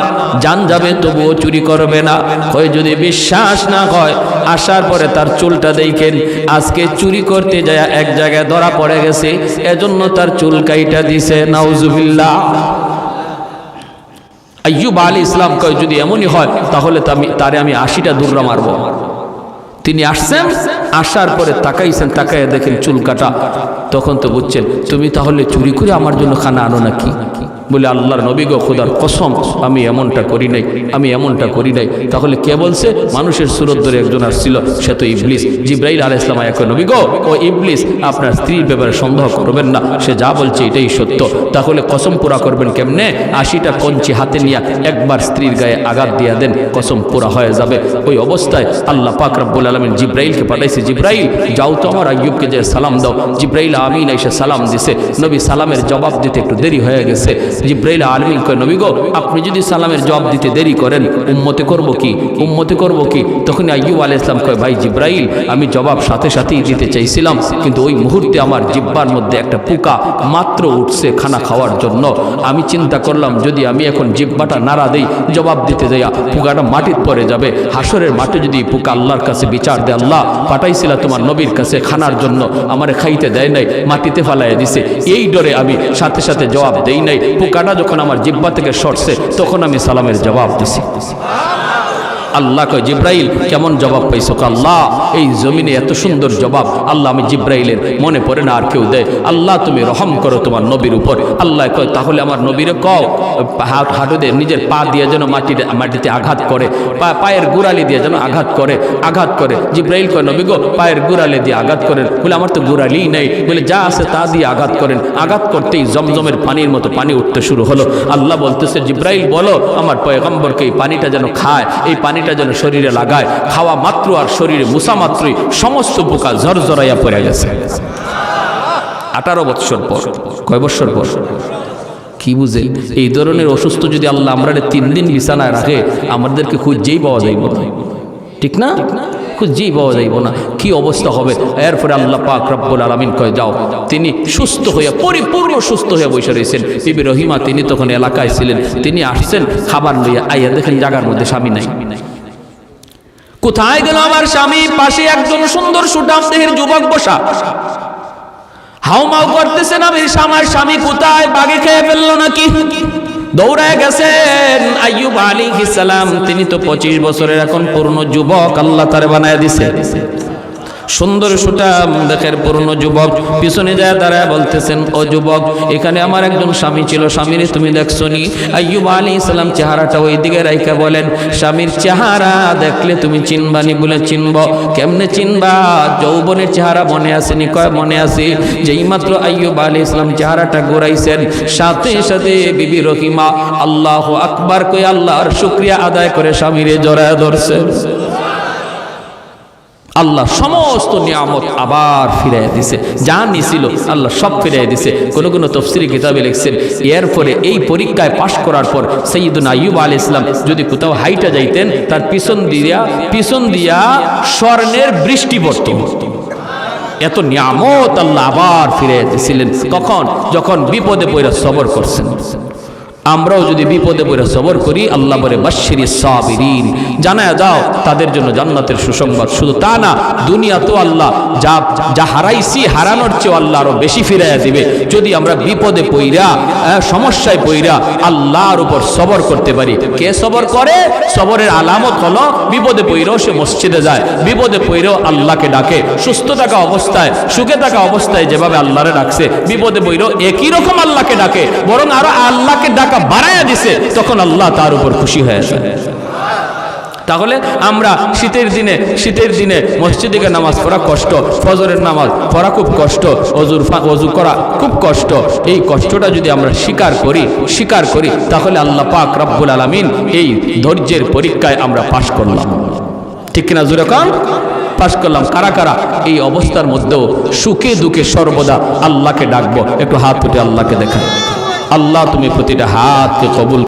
জান যাবে তবুও চুরি করবে না। কয় যদি বিশ্বাস না হয় আসার পরে তার চুলটা দেখেন, আজকে চুরি করতে যায় এক জায়গায় ধরা পড়ে গেছে, এজন্য তার চুল কাইটা দিছে। নাউজুবিল্লাহ। আইয়ুব আলাইহিস সালাম কয় যদি এমনই হয় তাহলে তো তারে আমি 80টা দুর্রা মারব। তিনি আসছেন, আসার পরে তাকাইছেন, তাকাইয়া দেখেন চুল কাটা। তখন তো বুঝছেন তুমি তাহলে চুরি করে আমার জন্য খানা আনো নাকি? বলে আল্লাহর নবী গো, খোদার কসম আমি এমনটা করি নাই, আমি এমনটা করি নাই। তাহলে কে বলছে? মানুষের সুরত ধরে একজন আসছিল, সে তো ইবলিস। জিবরাইল আলাইহিস সালাম কয় নবী গো, ও ইবলিস আপনার স্ত্রীর ব্যাপারে সন্দেহ করবেন না, সে যা বলছে এটাই সত্য। তাহলে কসম পুরা করবেন কেমনে? 80টা কঞ্চি হাতে নিয়ে একবার স্ত্রীর গায়ে আঘাত দিয়া দেন, কসম পুরা হয়ে যাবে। ওই অবস্থায় আল্লাহ পাক রব্বুল আলামিন জিবরাইলকে পাঠাইছে, জিবরাইল যাও তো আমার আইয়ুবকে যে সালাম দাও। জিবরাইল আমিন এসে সালাম দিছে। নবী সালামের জবাব দিতে একটু দেরি হয়ে গেছে। জিবরাইল আলামিন কয় নবী গো, আপনি যদি সালামের জবাব দিতে দেরি করেন উম্মতে করব কি, উম্মতে করব কি? তখন আইয়ুব আলাইহিস সালাম কয় ভাই জিবরাইল, আমি জবাব সাথে সাথেই দিতে চাইছিলাম, কিন্তু ওই মুহূর্তে আমার জিহ্বার মধ্যে একটা পোকা মাত্র উঠছে খানা খাওয়ার জন্য। আমি চিন্তা করলাম যদি আমি এখন জিহ্বাটা নাড়া দেই, জবাব দিতে যাইয়া পোকাটা মাটিতে পড়ে যাবে। হাসরের মাঠে যদি পোকা আল্লাহর কাছে বিচার দেয়, আল্লাহ পাঠাইছিলা তোমার নবীর কাছে খানার জন্য, আমারে খাইতে দেয় নাই, মাটিতে ফালাইয়া দিছে, এই ডরে আমি সাথে সাথে জবাব দেই নাই। পোকাটা যখন আমার জিহ্বা থেকে সরছে তখন আমি সালামের জবাব দিছি। আল্লাহ কয় জিবরাইল কেমন জবাব পাইছো? আল্লাহ এই জমিনে এত সুন্দর জবাব আল্লাহ আমি জিবরাইলের মনে পড়ে না আর কেউ দেয়। আল্লাহ তুমি রহম করো তোমার নবীর উপর। আল্লাহ কয় তাহলে আমার নবীরে কও হাঁটু দিয়ে নিজের পা দিয়ে যেন মাটিতে আঘাত করে, পায়ের গোড়ালি দিয়ে যেন আঘাত করে। জিবরাইল কয় নবী গো, পায়ের গোড়ালি দিয়ে আঘাত করেন। বলে আমার তো গোড়ালিই নাই। বলে যা আছে তা দিয়ে আঘাত করেন। আঘাত করতেই জমজমের পানির মতো পানি উঠতে শুরু হলো। আল্লাহ বলতেছে জিবরাইল বলো আমার পয়গম্বরকে এই পানিটা যেন খায়, এই পানিটা যেন শরীরে লাগায়। খাওয়া মাত্র আর শরীরে মুসা মাত্রই সমস্ত পোকা ঝরঝরাইয়া পড়ে গেছে। 18 বৎসর পর, কয় বৎসর পর? কি বুঝে? এই ধরনের অসুস্থ যদি আল্লাহ আমরা 3 দিন বিছানায় রাখে, আমাদেরকে খুঁজেই পাওয়া যাইব না, ঠিক না? খুঁজেই পাওয়া যাইব না, কি অবস্থা হবে? এরপরে আল্লাহ পাক রব্বুল আলামিন কয় যাও। তিনি সুস্থ হয়ে, পরিপূর্ণ সুস্থ হয়ে বসে রয়েছেন। বিবি রহিমা তিনি তখন এলাকায় ছিলেন, তিনি আসছেন খাবার লইয়া, আইয়া দেখেন জায়গার মধ্যে স্বামী নাই। কোথায় গেল আমার স্বামী? পাশে একজন সুন্দর সুঠাম দেহের যুবক বসা, হাউমাউ করতেছেন। আমার স্বামী কোথায়? বাগে খেয়ে ফেললো নাকি? দৌড়ায় গেছেন আইয়ুব আলাইহিস সালাম। তিনি তো 25 বছরের এখন পূর্ণ যুবক, আল্লাহ তারে বানায় দিছে। সুন্দর সুঠাম দেখের পূর্ণ যুবক পিছনে যায় দাঁড়ায় বলতেছেন ও যুবক, এখানে আমার একজন স্বামী ছিল, স্বামীরে তুমি দেখছো নি? আইয়ুব আলাইহিস সালাম চেহারাটা ওই দিকে রাইখা বলেন, স্বামীর চেহারা দেখলে তুমি চিনবানি? বলে চিনব। কেমনে চিনবা? যৌবনের চেহারা মনে আসেনি? কয় মনে আছে। যেই মাত্র আইয়ুব আলাইহিস সালাম চেহারাটা ঘুরাইছেন, সাথে সাথে বিবি রহিমা আল্লাহু আকবার কই আল্লাহর শুকরিয়া আদায় করে স্বামীরে জড়ায় ধরছেন। আল্লাহ সমস্ত নিয়ামত আবার ফিরাইয়া দিছে, যা নিছিল আল্লাহ সব ফিরাইয়া দিছে। কোন কোন তাফসীরি কিতাবে লিখছেন এরপরে এই পরীক্ষায় পাশ করার পর সাইয়্যিদুনা আইয়ুব আলাইহিস সালাম যদি কোথাও হাইটা যাইতেন, তার পিছন দিয়া স্বর্ণের বৃষ্টি পড়ত। এত নিয়ামত আল্লাহ আবার ফিরাইয়া দিছিলেন। কখন? যখন বিপদে পড়ে সবর করছেন। আমরাও যদি বিপদে পড়ে সবর করি, আল্লাহ বলে বাশশিরিস সাবিরিন, জানায়া দাও তাদের জন্য জান্নাতের সুসংবাদ। শুধু তা না, দুনিয়া তো আল্লাহ যা হারাইছি হারানোর চেয়ে আল্লাহ আরো বেশি ফিরাইয়া দিবে যদি আমরা বিপদে পইরা, সমস্যায় পইরা আল্লাহর উপর সবর করতে পারি। কে সবর করে? সবরের আলামত হলো বিপদে পইরাও সে মসজিদে যায়, বিপদে পইরাও আল্লাহকে ডাকে। সুস্থ থাকা অবস্থায়, সুখে থাকা অবস্থায় যেভাবে আল্লাহরে ডাকছে, বিপদে পইরাও একই রকম আল্লাহকে ডাকে, বরং আরো আল্লাহকে ডাকা বাড়ায়া দিছে। তখন আল্লাহ তার উপর খুশি হয়ে যায়। তাহলে আমরা শীতের দিনে মসজিদে গিয়ে নামাজ পড়া কষ্ট, ফজরের নামাজ পড়া খুব কষ্ট, ওযু করা খুব কষ্ট। এই কষ্টটা যদি আমরা স্বীকার করি তাহলে আল্লাহ পাক রব্বুল আলামিন এই ধৈর্যের পরীক্ষায় আমরা পাশ করলাম। ঠিক কিনা? জোরে কান পাশ করলাম। কারা কারা এই অবস্থার মধ্যেও সুখে দুঃখে সর্বদা আল্লাহকে ডাকবো? একটু হাত উঠে আল্লাহকে দেখায়। আল্লাহ তুমি প্রতিটা হাতকে কবুল